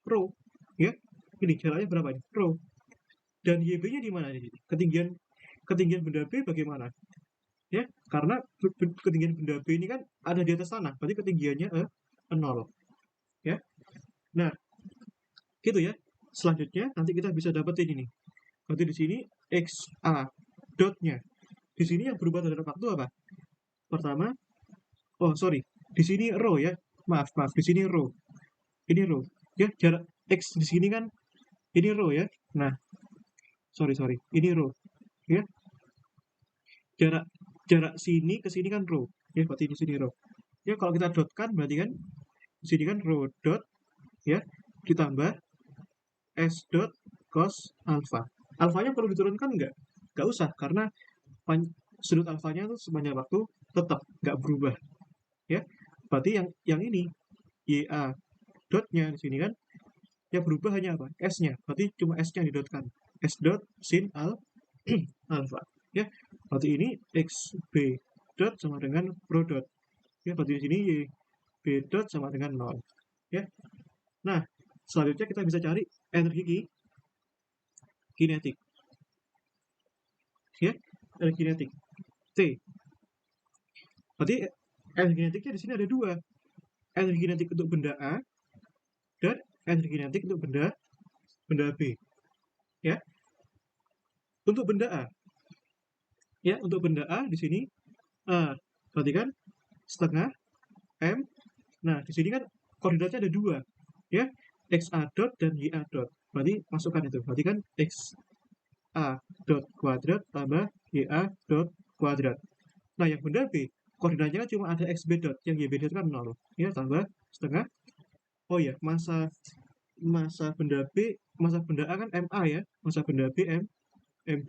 rho. Ya, ini jaraknya berapa ini? Rho. Dan YB-nya di mana ini? Ketinggian benda B bagaimana? Ya, karena ketinggian benda B ini kan ada di atas tanah, berarti ketinggiannya 0. Ya. Nah, gitu ya. Selanjutnya nanti kita bisa dapetin ini. Berarti di sini XA dotnya. Di sini yang berubah terhadap waktu apa? Pertama, Oh, sorry. Di sini row ya. Maaf, maaf. Di sini row. Ini row. Ya, jarak X di sini kan ini row ya. Nah, sorry, sorry. Ini row. Ya, jarak jarak sini ke sini kan row. Ya, berarti di sini row. Ya, kalau kita dot kan berarti kan di sini kan row dot ya ditambah S dot cos alpha. Alfanya perlu diturunkan nggak? Nggak usah, karena sudut alfanya itu sepanjang waktu tetap nggak berubah. Ya, berarti yang ini YA dotnya di sini kan yang berubah hanya apa? S-nya. Berarti cuma S-nya yang didotkan. S dot sin alpha. Ya, berarti ini XB dot sama dengan rho dot. Ya, berarti di sini Y B dot sama dengan 0. Ya. Nah, selanjutnya kita bisa cari energi kinetik. Ya, energi kinetik. T. Berarti energi kinetiknya di sini ada dua. Energi kinetik untuk benda A dan energi kinetik untuk benda B. Ya, untuk benda A. Ya, untuk benda A di sini berarti kan setengah M. Nah, di sini kan koordinatnya ada dua. Ya, XA dot dan YA dot. Berarti masukkan itu. Berarti kan XA dot kuadrat tambah YA dot kuadrat. Nah, yang benda B, koordinatnya kan cuma ada XB dot. Yang YB dot kan 0. Ya, tambah setengah. Oh ya, masa benda B, masa benda A kan MA ya. Masa benda B MB.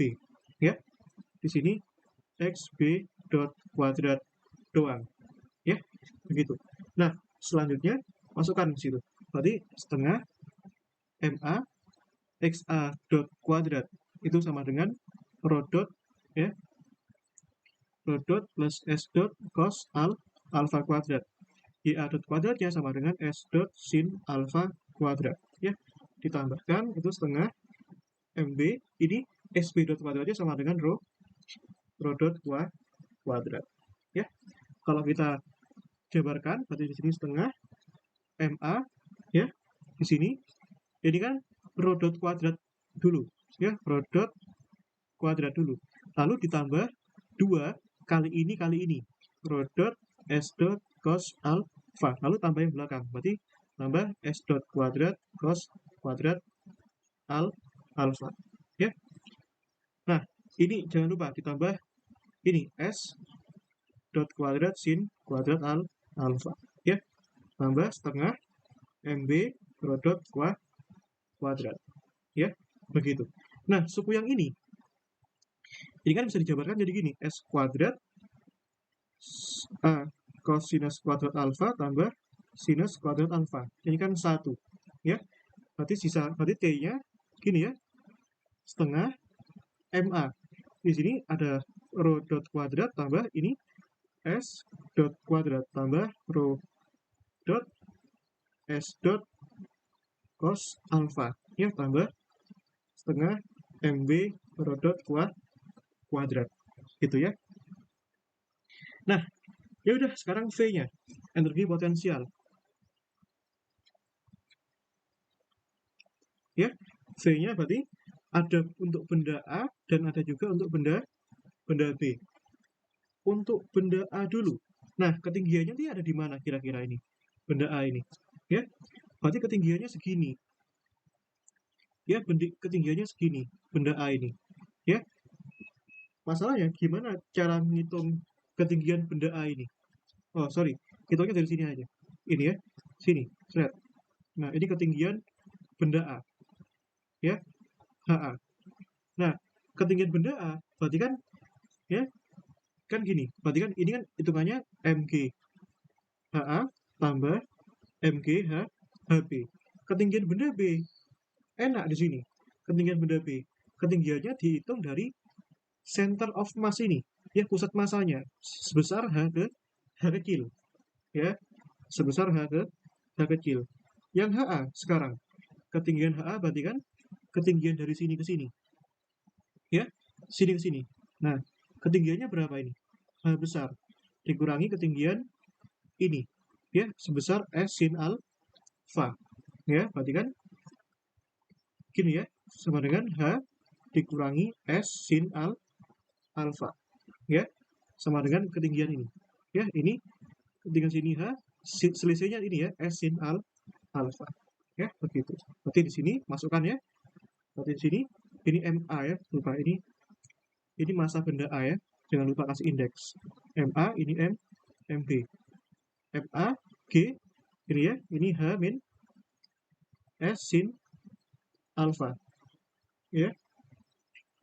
Ya, di sini XB dot kuadrat doang. Ya, begitu. Nah, selanjutnya masukkan di situ. Berarti setengah MA XA dot kuadrat itu sama dengan rho dot ya, rho dot plus S dot cos alpha kuadrat. YA dot kuadratnya sama dengan S dot sin alpha kuadrat. Ya, ditambahkan itu setengah MB, ini SB dot kuadratnya sama dengan rho dot kuadrat. Ya, kalau kita jabarkan berarti di sini setengah MA ya, di sini ini kan rho dot kuadrat dulu ya, rho dot kuadrat dulu, lalu ditambah 2 kali ini rho dot S dot cos alpha, lalu tambah yang belakang berarti tambah S dot kuadrat cos kuadrat alpha ya. Nah, ini jangan lupa ditambah ini S dot kuadrat sin kuadrat alpha ya, tambah setengah MB rho dot kuadrat ya, begitu. Nah, suku yang ini kan bisa dijabarkan jadi gini, S kuadrat cosinus kuadrat alfa tambah sinus kuadrat alfa. Ini kan 1 ya. Berarti berarti T-nya gini ya, setengah MA. Di sini ada rho dot kuadrat tambah ini S dot kuadrat tambah rho dot S dot cos alfa ya, tambah setengah MB rho dot kuadrat gitu ya. Nah, ya udah, sekarang V-nya, energi potensial. Ya, V-nya berarti ada untuk benda A dan ada juga untuk benda B. Untuk benda A dulu. Nah, ketinggiannya ini ada di mana kira-kira ini? Benda A ini. Ya, berarti ketinggiannya segini. Ya, ketinggiannya segini, benda A ini. Ya, masalahnya gimana cara menghitung ketinggian benda A ini? Oh, sorry, hitungnya dari sini aja. Ini ya, sini, set. Nah, ini ketinggian benda A. Ya, HA. Nah, ketinggian benda A berarti kan ya, kan gini. Berarti kan ini kan hitungannya MG HA tambah MG HB. Ketinggian benda B enak di sini. Ketinggian benda B, ketinggiannya dihitung dari center of mass ini, ya, pusat masanya sebesar H kecil, ya, sebesar H kecil. Yang HA sekarang, ketinggian HA berarti kan ketinggian dari sini ke sini, ya, sini ke sini. Nah, ketinggiannya berapa ini? H besar dikurangi ketinggian ini, ya, sebesar S sin alpha, ya, berarti kan gini ya, sama dengan H dikurangi S sin alpha, ya, sama dengan ketinggian ini, ya, ini dengan sini H, selisihnya ini ya, S sin alfa. Ya, begitu. Berarti di sini masukkan ya. Berarti di sini ini MA ya, lupa ini massa benda A ya. Jangan lupa kasih indeks. MA ini MB. MA G ini ya, ini H min S sin alfa. Ya.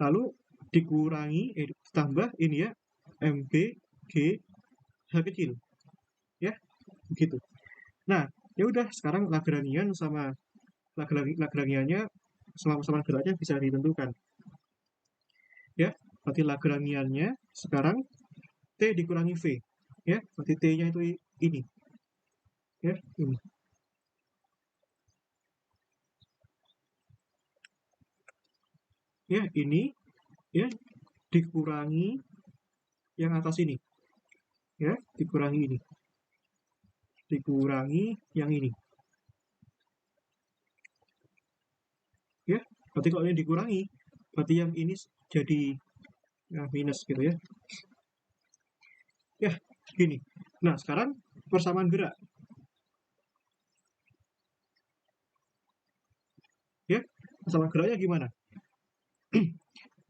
Lalu dikurangi ditambah ini ya, MB G H kecil. Ya, begitu. Nah, ya udah sekarang Lagrangian sama Lagrangiannya sama geraknya bisa ditentukan. Ya, berarti Lagrangiannya sekarang T dikurangi V. Ya, berarti T-nya itu ini. Ya, ini. Ya, ini ya dikurangi yang atas ini. Ya, dikurangi ini. Dikurangi yang ini. Ya, berarti kalau ini dikurangi, berarti yang ini jadi minus gitu ya. Ya, gini. Nah, sekarang persamaan gerak. Ya, persamaan geraknya gimana?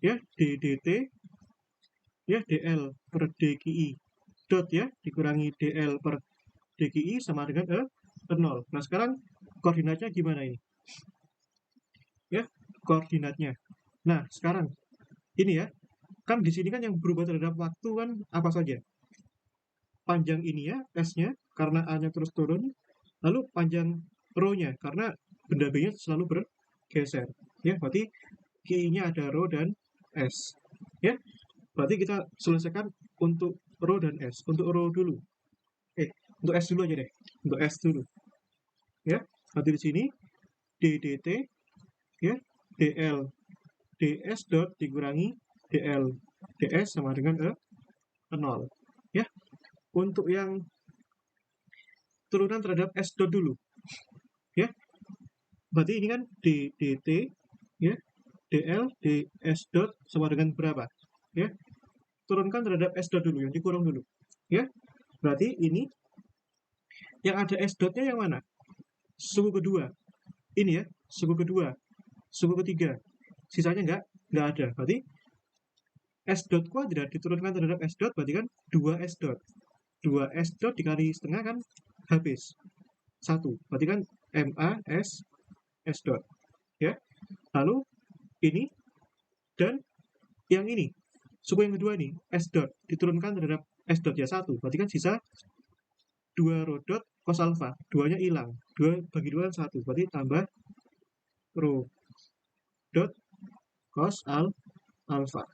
Ya, ddt ya dl per dqi dot ya dikurangi dl per dqi sama dengan 0. Nah, sekarang koordinatnya gimana ini? Ya, koordinatnya. Nah, sekarang ini ya, kan di sini kan yang berubah terhadap waktu kan apa saja? Panjang ini ya, S-nya, karena A-nya terus turun, lalu panjang rho-nya, karena benda B-nya selalu bergeser. Ya, berarti Q-nya ada rho dan S. Ya, berarti kita selesaikan untuk rho dan S. Untuk rho dulu. Untuk S dulu aja deh. Untuk S dulu. Ya, berarti di sini ddt ya dl ds dot dikurangi dl ds sama dengan 0. Ya, untuk yang turunan terhadap S dot dulu. Ya, berarti ini kan dt ya dl ds dot sama dengan berapa? Ya, turunkan terhadap S dot dulu, yang dikurung dulu. Ya, berarti ini yang ada S dotnya yang mana? Suku kedua. Ini ya, suku kedua. Suku ketiga. Sisanya nggak ada. Berarti S dot kuadrat diturunkan terhadap S dot berarti kan 2 S dot. 2 S dot dikali setengah kan habis. 1. Berarti kan MA S dot. Ya. Lalu ini dan yang ini. Suku yang kedua ini S dot diturunkan terhadap S dot ya 1. Berarti kan sisa 2 rho dot cos alpha. 2-nya hilang. 2 bagi 2 kan 1. Berarti tambah rho dot cos alpha.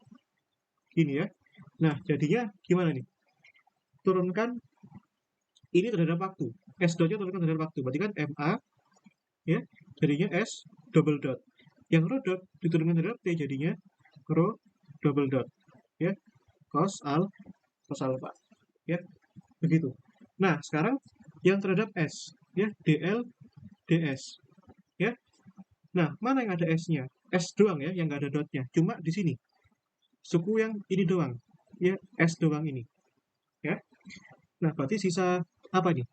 Gini ya. Nah, jadinya gimana nih? Turunkan ini terhadap waktu. S dotnya turunkan terhadap waktu. Berarti kan MA ya, jadinya S double dot. Yang rho dot diturunkan terhadap T jadinya rho double dot. Ya, cos alpha. Ya, begitu. Nah, sekarang yang terhadap S ya, dl ds. Ya. Nah, mana yang ada S-nya? S doang ya, yang nggak ada dotnya. Cuma di sini. Suku yang ini doang. Ya, S doang ini. Ya. Nah, berarti sisa apa nih?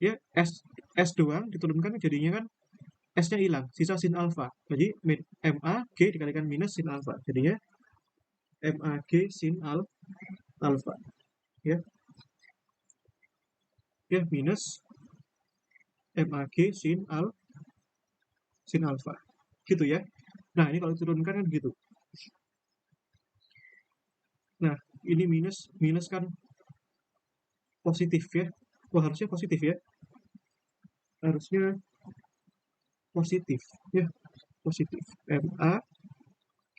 Ya, S doang diturunkan jadinya kan S-nya hilang, sisa sin alpha. Jadi MAG dikalikan minus sin alpha. Jadinya MAG sin alpha. Ya. Ya, minus MAG sin alpha. Gitu ya. Nah, ini kalau diturunkan kan gitu. Nah, ini minus kan positif ya. Wah, harusnya positif ya. Harusnya positif ya. Positif. MA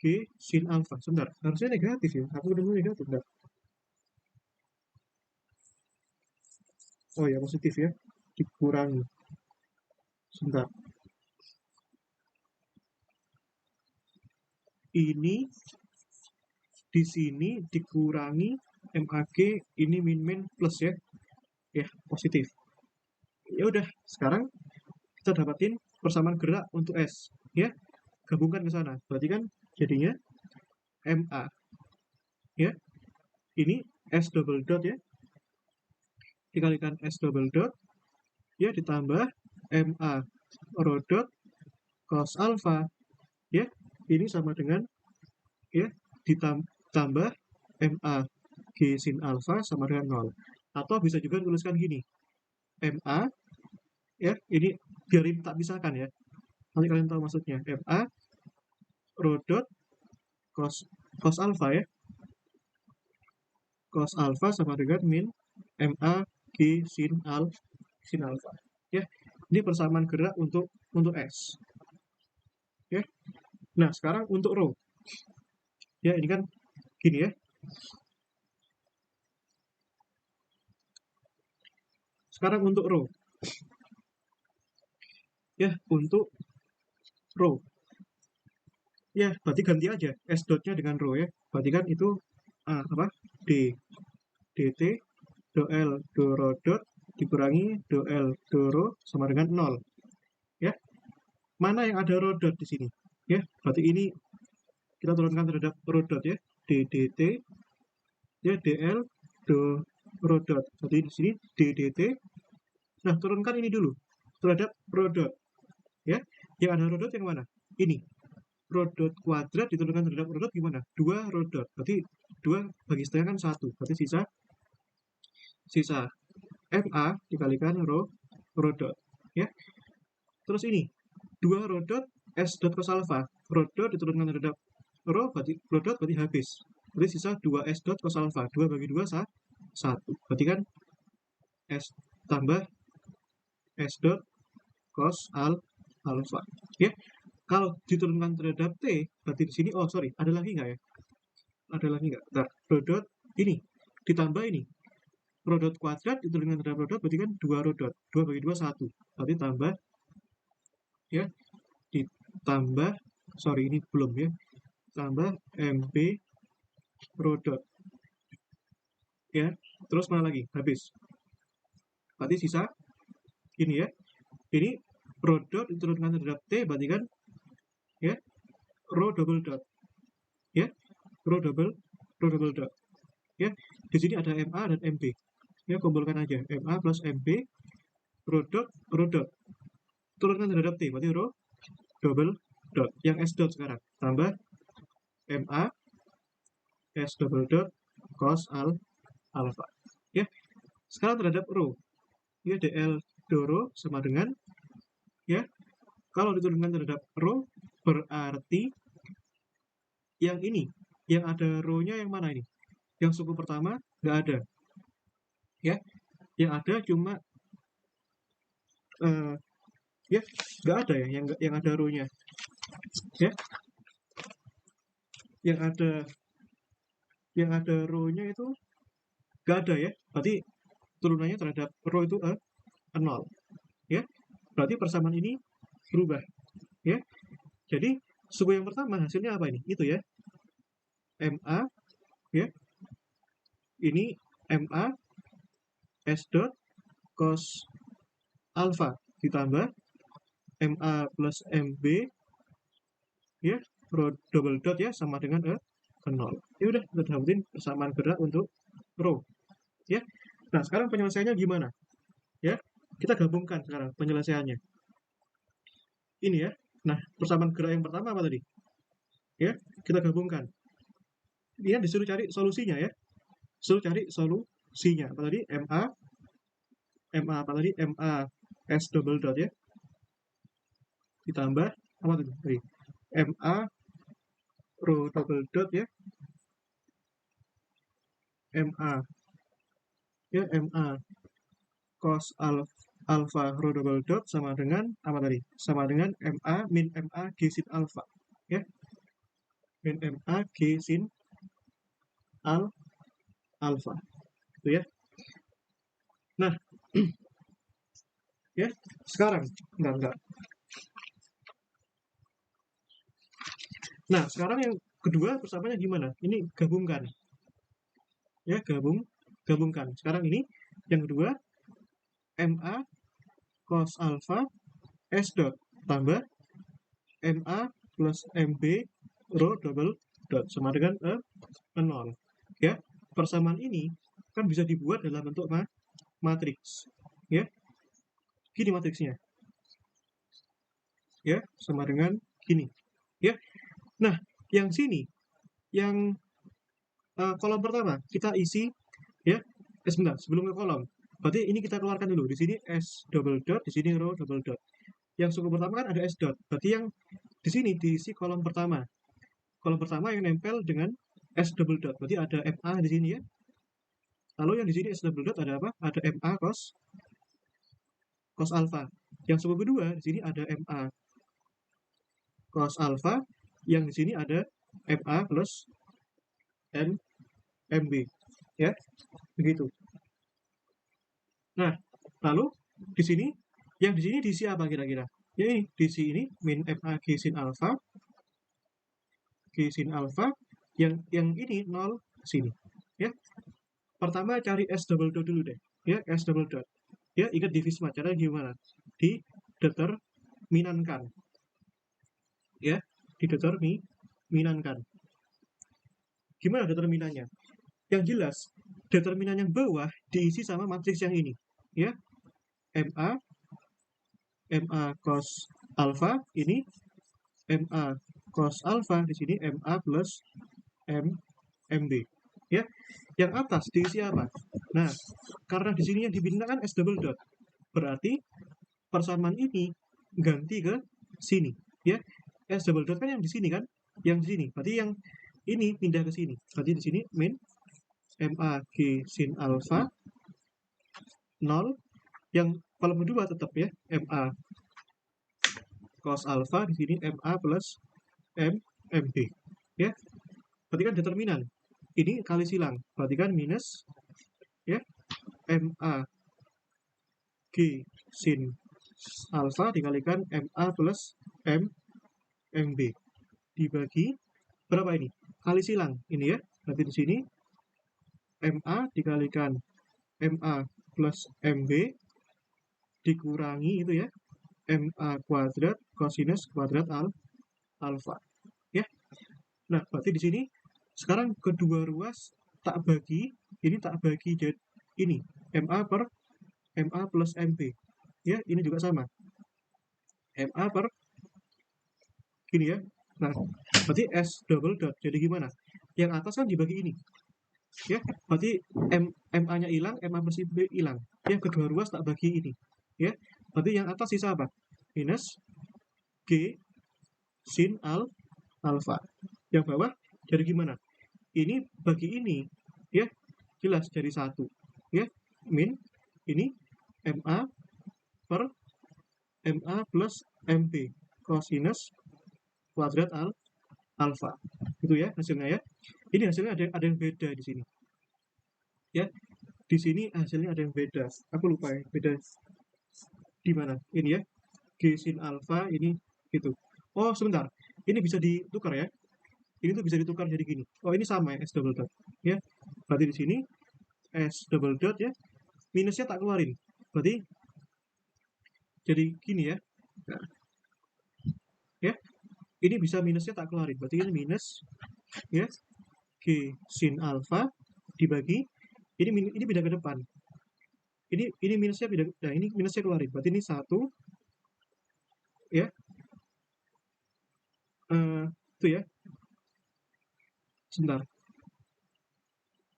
G sin alpha. Sebentar, harusnya negatif ya. Aku udah negatif enggak? Oh ya, positif ya. Dikurangi. Sebentar. Ini di sini dikurangi MAG ini min plus ya. Ya, positif. Ya udah, sekarang kita dapatin persamaan gerak untuk S ya. Gabungkan ke sana. Berarti kan jadinya MA ya. Ini S double dot ya dikalikan S double dot ya ditambah MA rho dot cos alpha ya ini sama dengan ya ditambah MA G sin alpha sama dengan 0. Atau bisa juga dituliskan gini, MA ya ini biar ini tak pisahkan ya, nanti kalian tahu maksudnya. MA rho dot cos alpha ya, cos alpha sama dengan min MA G sin alpha ya. Ini persamaan gerak untuk S ya. Nah sekarang untuk rho ya, ini kan gini ya. Sekarang untuk rho ya, untuk rho ya berarti ganti aja S dotnya dengan rho ya, berarti kan itu apa D dt do L do rho dot dikurangi do L do rho sama dengan 0 ya. Mana yang ada rho dot di sini ya, berarti ini kita turunkan terhadap rho dot ya, d dt ya dl do rho dot, berarti di sini d dt. Nah turunkan ini dulu terhadap rho dot ya, yang ada rho dot yang mana, ini rho dot kuadrat diturunkan terhadap rho dot gimana, 2 rho dot, berarti 2 bagi setengah kan 1, berarti sisa MA dikalikan rho dot ya. Terus ini 2 rho dot S dot cos alpha, rho dot diturunkan terhadap rho dot berarti habis, berarti sisa 2 S dot cos alpha, 2 bagi 2 1, berarti kan S tambah S dot cos alpha ya. Kalau diturunkan terhadap T berarti di sini, oh sorry, ada lagi nggak ya, ada lagi nggak, bentar, rho dot ini ditambah ini rho dot kuadrat diturunkan terhadap rho dot berarti kan 2 rho dot, 2 bagi 2 1, berarti tambah ya, ditambah, sorry ini belum ya, tambah MB rho dot ya. Terus mana lagi, habis, berarti sisa ini ya, ini rho dot diturunkan terhadap T berarti kan ya rho double dot ya, rho double dot ya. Di sini ada MA dan MB ya, kumpulkan aja MA plus MB rho dot turunkan terhadap T berarti rho double dot yang S dot sekarang tambah MA S double dot cos alpha ya. Sekarang terhadap rho ya, dl do rho sama dengan ya, kalau diturunkan terhadap rho berarti yang ini yang ada rho-nya yang mana ini, yang suku pertama nggak ada ya, yang ada cuma ya nggak ada ya, yang ada rho-nya ya, yang ada rho-nya itu nggak ada ya, berarti turunannya terhadap rho itu 0 ya, berarti persamaan ini berubah ya. Jadi suku yang pertama hasilnya apa ini, itu ya MA ya, ini MA S dot cos alpha ditambah MA plus MB ya rho double dot ya sama dengan 0. Ya udah, kita dapetin persamaan gerak untuk rho ya. Nah sekarang penyelesaiannya gimana ya, kita gabungkan sekarang penyelesaiannya ini ya. Nah persamaan gerak yang pertama apa tadi ya, kita gabungkan, ini kan disuruh cari solusinya ya, suruh cari solusinya apa tadi, MA apa tadi, MA S double dot ya ditambah apa tadi, MA rho double dot ya, MA ya MA cos alpha rho double dot sama dengan apa tadi, sama dengan MA min MA G sin alpha ya, min MA G sin alpha gitu ya. Nah ya sekarang enggak. Nah sekarang yang kedua persamaannya gimana, ini gabungkan ya, gabungkan sekarang ini yang kedua, MA cos alpha S dot tambah MA plus MB rho double dot sama dengan 0 ya. Persamaan ini kan bisa dibuat dalam bentuk matriks. Ya, gini matriksnya. Ya, sama dengan gini. Ya. Nah, yang sini, yang kolom pertama kita isi ya. Sebentar, sebelum ke kolom. Berarti ini kita keluarkan dulu. Di sini S double dot, di sini row double dot. Yang suku pertama kan ada S dot. Berarti yang di sini diisi kolom pertama. Kolom pertama yang nempel dengan S double dot. Berarti ada MA di sini ya. Lalu yang di sini S double dot ada apa? Ada MA cos alpha. Yang suku kedua di sini ada MA cos alpha. Yang di sini ada MA plus MB. Ya, begitu. Nah, lalu di sini yang di sini diisi apa kira-kira? Ya ini diisi ini min MA G sin alpha yang ini 0 sini ya. Pertama cari S double dot dulu deh ya, S double dot ya. Ingat di Visma caranya gimana? Dideterminankan ya, dideterminankan. Gimana determinannya? Yang jelas determinan yang bawah diisi sama matriks yang ini ya. MA cos alpha ini MA cos alpha di sini MA plus MB ya. Yang atas diisi apa? Nah, karena di sini yang dibintangkan S double dot, berarti persamaan ini ganti ke sini ya. S double dot kan yang di sini kan, yang di sini. Berarti yang ini pindah ke sini. Berarti di sini min MA G sin alpha 0. Yang kolom kedua tetap ya, MA cos alpha di sini MA plus MB ya. Berarti kan determinan ini kali silang, berarti kan minus ya MA G sin alpha dikalikan MA plus MB dibagi berapa ini? Kali silang ini ya. Berarti di sini MA dikalikan MA plus MB dikurangi itu ya MA kuadrat kosinus kuadrat alfa ya. Nah, berarti di sini sekarang kedua ruas tak bagi, ini tak bagi jadi ini MA per MA plus MB ya. Ini juga sama MA per gini ya. Nah, berarti S double dot jadi gimana? Yang atas kan dibagi ini ya. Berarti MA nya hilang, MA plus MB hilang ya. Kedua ruas tak bagi ini ya. Berarti yang atas sisa apa? Minus G sin alpha. Yang bawah jadi gimana? Ini bagi ini ya, jelas jadi 1 ya. Min ini MA per MA plus MB kosinus kuadrat alfa. Itu ya hasilnya ya. Ini hasilnya ada yang beda di sini ya. Di sini hasilnya ada yang beda. Aku lupa ya, beda di mana? Ini ya. G sin alfa ini gitu. Oh, sebentar. Ini bisa ditukar ya. Ini tuh bisa ditukar jadi gini. Oh, ini sama ya, S double dot ya. Berarti di sini S double dot ya. Minusnya tak keluarin. Berarti jadi gini ya. Nah, ya. Ini bisa minusnya tak keluarin. Berarti ini minus ya. G sin alfa dibagi ini pindah ke depan. Ini minusnya pindah. Nah, ini minusnya keluarin. Berarti ini 1 ya. Itu ya. Sebentar.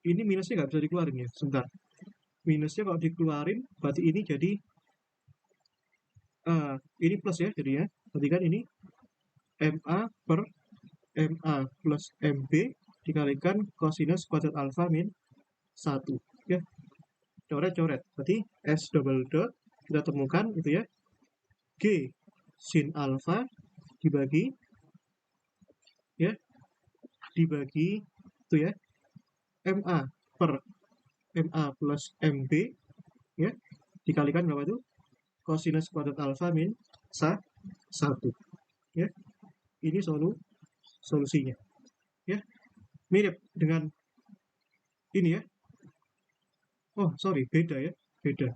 Ini minusnya nggak bisa dikeluarin ya. Sebentar. Minusnya kalau dikeluarin berarti ini jadi ini plus ya jadinya. Berarti kan ini MA per MA plus MB dikalikan kosinus kuadrat alfa min 1 ya. Coret-coret. Berarti S double dot kita temukan itu ya. G sin alfa dibagi ya. Dibagi itu ya. MA per MA plus MB ya. Dikalikan berapa itu? Kosinus kuadrat alfa min 1 ya. Ini solusinya ya. Mirip dengan ini ya. Oh, sorry, beda ya. Beda.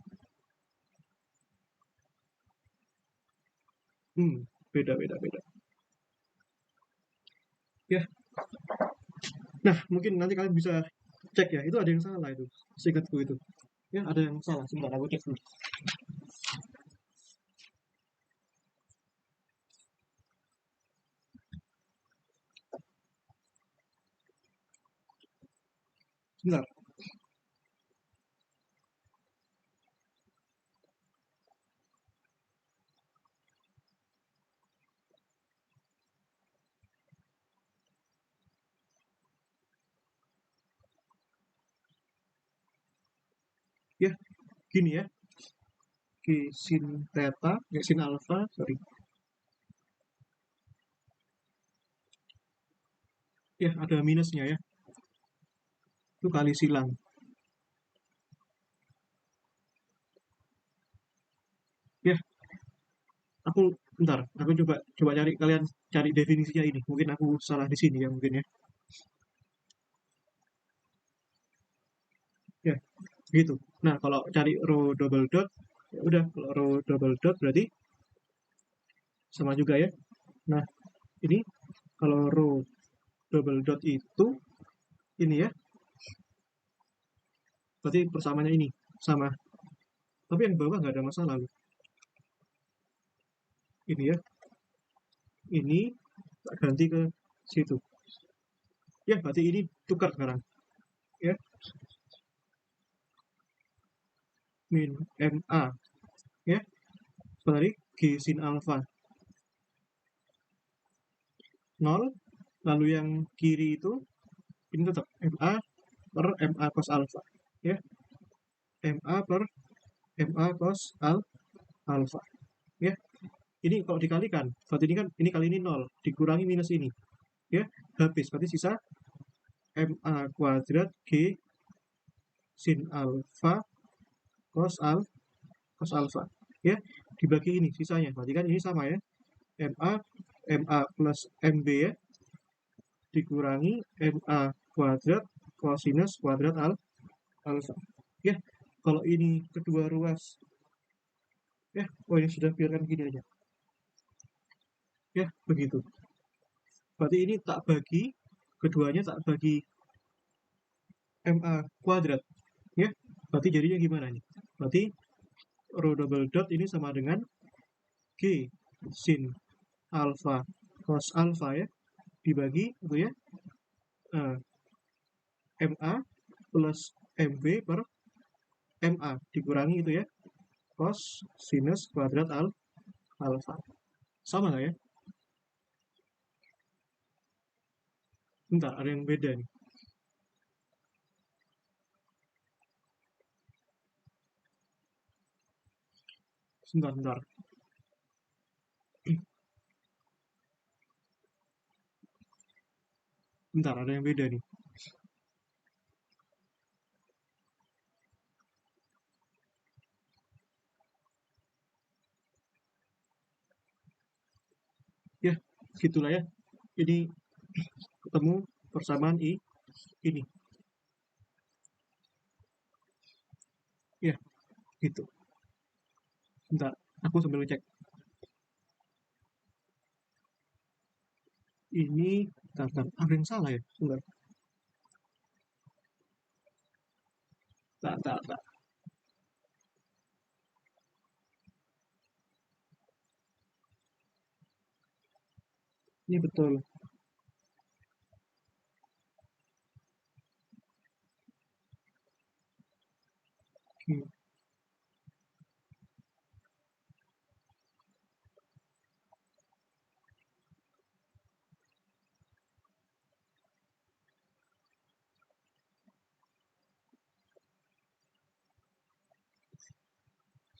Beda. Ya. Nah, mungkin nanti kalian bisa cek ya. Itu ada yang salah itu. Seingatku itu. Ya, ada yang salah. Sebentar, aku cek dulu. Sebentar. Ya, gini ya. G sin theta, sin alpha, sorry. Ya, ada minusnya ya. Itu kali silang. Ya, aku bentar, aku coba cari, kalian cari definisinya ini. Mungkin aku salah di sini ya mungkin ya. Ya, gitu. Nah, kalau cari row double dot, ya udah, kalau row double dot berarti sama juga ya. Nah, ini kalau row double dot itu ini ya, berarti persamanya ini sama. Tapi yang bawah nggak ada masalah loh. Ini ya, ini tak ganti ke situ. Ya, berarti ini tukar sekarang. Ya, min MA. Ya, berarti G sin alpha 0, lalu yang kiri itu ini tetap MA per MA cos alpha. Ya, MA per MA cos alpha. Ya, ini kalau dikalikan, berarti ini kan ini kali ini 0, dikurangi minus ini. Ya, habis, berarti sisa MA kuadrat G sin alpha cos alpha. Ya, dibagi ini sisanya, berarti kan ini sama ya. MA MA plus MB ya, dikurangi MA kuadrat cosinus kuadrat alpha. Ya, kalau ini kedua ruas, ya, oh ini sudah, biarkan gini aja. Ya, begitu. Berarti ini tak bagi, keduanya tak bagi MA kuadrat. Ya, berarti jadinya gimana nih? Berarti row double dot ini sama dengan G sin alpha cos alpha ya, dibagi itu ya, eh, MA plus MB per MA dikurangi itu ya, cos sinus kuadrat alpha. Sama nggak ya? Bentar, ada yang beda nih. Bentar. Bentar, ada yang beda nih. Ya, gitulah ya. Ini ketemu persamaan ini. Ya, gitu. Bentar, aku sambil ngecek. Ini, bentar, ada yang salah ya? Bentar, bentar. Ini betul. Oke.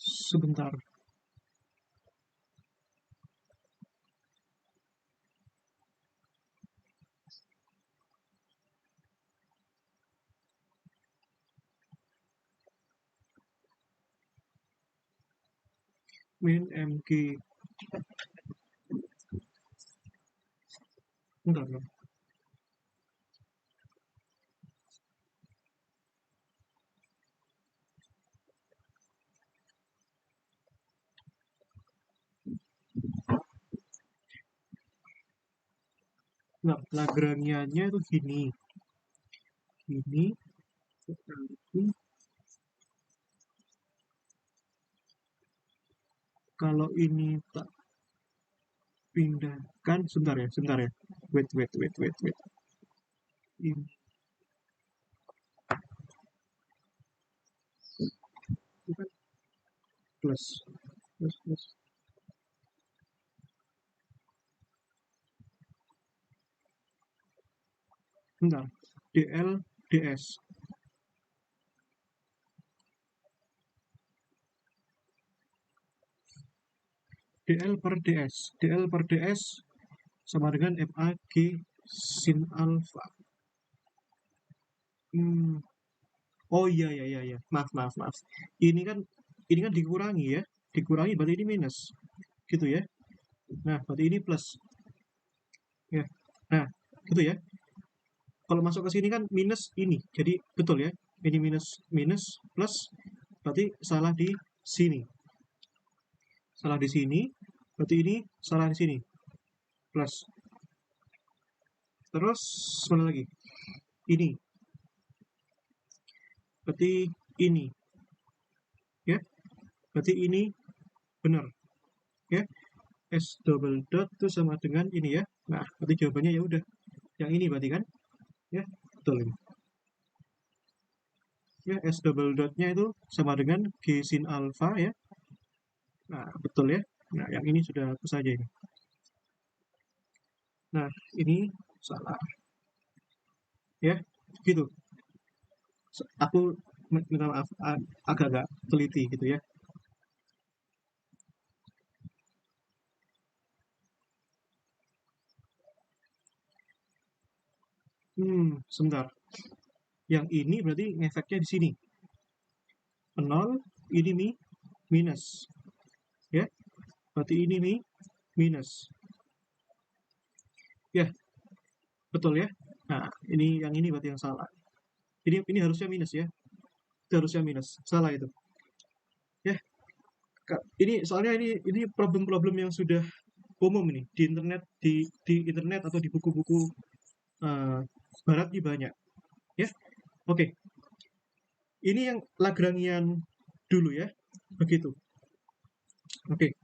Sebentar. Min MG. Bentar. Nah, Lagrangianya itu gini. Gini. Kalau ini tak pindahkan, sebentar ya. Wait. Ini kan plus. Bentar. DL DS. DL per DS sama dengan MAG sin alfa. Oh iya. Maaf. Ini kan dikurangi ya. Dikurangi berarti ini minus. Gitu ya. Nah, berarti ini plus. Ya. Nah, gitu ya. Kalau masuk ke sini kan minus ini. Jadi betul ya. Ini minus plus berarti salah di sini. Salah di sini. Berarti ini salah di sini. Plus. Terus mana lagi? Ini. Berarti ini. Ya. Berarti ini benar. Ya. S double dot itu sama dengan ini ya. Nah, berarti jawabannya ya udah. Yang ini berarti kan? Ya, betul ini. Ya, S double dotnya itu sama dengan G sin alpha ya. Nah, betul ya. Nah, yang ini sudah hapus saja ini. Nah, ini salah. Ya, gitu. Aku minta maaf, agak-agak teliti gitu ya. Sebentar. Yang ini berarti ngefeknya di sini. 0, ini minus. Ya, berarti ini minus. Ya, betul ya. Nah, yang ini berarti yang salah. Ini harusnya minus ya. Itu harusnya minus. Salah itu. Ya, ini soalnya ini problem-problem yang sudah umum ini di internet atau di buku-buku uh, barat ini banyak. Ya, oke. Ini yang Lagrangian dulu ya. Begitu. Oke.